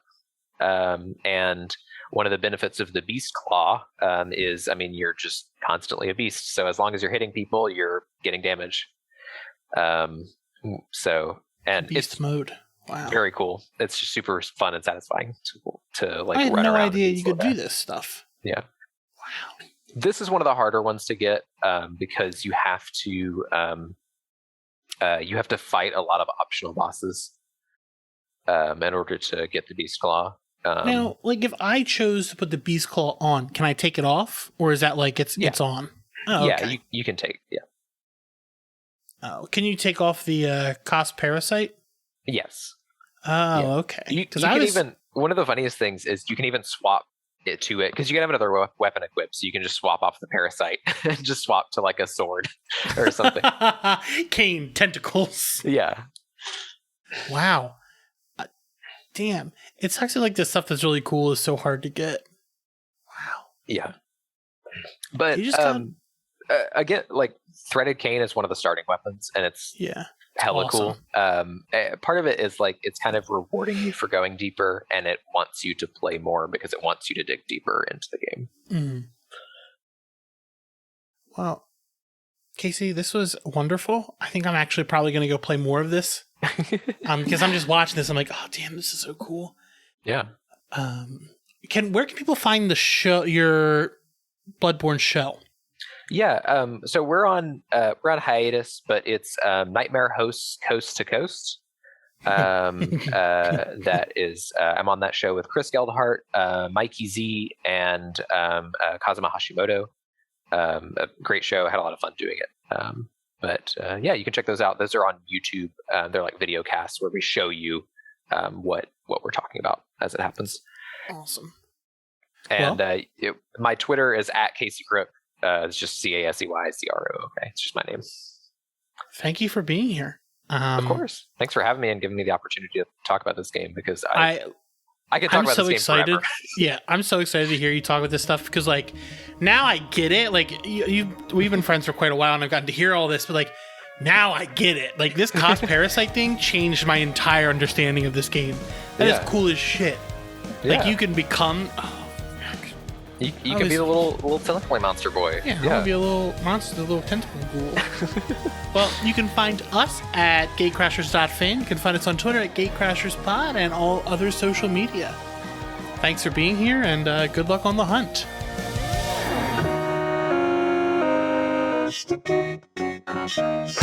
And one of the benefits of the beast claw is, you're just constantly a beast. So as long as you're hitting people, you're getting damage. Beast it's mode. Wow. Very cool. It's just super fun and satisfying to like. I had run no around idea you could do this stuff. Yeah. Wow. This is one of the harder ones to get because you have to fight a lot of optional bosses in order to get the beast claw. Now, like if I chose to put the beast claw on, can I take it off, or is that like it's on? Oh, yeah, you can take. Yeah. Oh, can you take off the Kos parasite? Yes. Oh, okay. One of the funniest things is you can even swap it to it, because you can have another weapon equipped, so you can just swap off the parasite and just swap to like a sword or something. Cane tentacles. Yeah. Wow. Damn. It's actually like the stuff that's really cool is so hard to get. Wow. Yeah. But you just again, like threaded cane is one of the starting weapons, and it's hella awesome. Cool. Part of it is like it's kind of rewarding you for going deeper, and it wants you to play more because it wants you to dig deeper into the game. Mm. Well, Casey, this was wonderful. I think I'm actually probably going to go play more of this. Because I'm just watching this, I'm like, oh damn, this is so cool. Yeah. Where can people find the show, your Bloodborne show? Yeah. So we're on hiatus, but it's Nightmare Hosts Coast to Coast. That is, I'm on that show with Chris Geldhart, Mikey Z, and Kazuma Hashimoto. A great show. I had a lot of fun doing it. But you can check those out. Those are on YouTube. They're like video casts where we show you what we're talking about as it happens. Awesome. And my Twitter is @CaseyCrook. It's just CASEYCRO. Okay, it's just my name. Thank you for being here. Of course. Thanks for having me and giving me the opportunity to talk about this game, because I could talk about this game forever. Yeah, I'm so excited to hear you talk about this stuff, because like now I get it. Like we've been friends for quite a while and I've gotten to hear all this, but like now I get it. Like this Kos parasite thing changed my entire understanding of this game. That is cool as shit. Like you can become You can be the little tentacle monster boy. Yeah, I want to be a little monster, a little tentacle ghoul. Well, you can find us at gatecrashers.fan. You can find us on Twitter at gatecrasherspod and all other social media. Thanks for being here, and good luck on the hunt. Gatecrashers.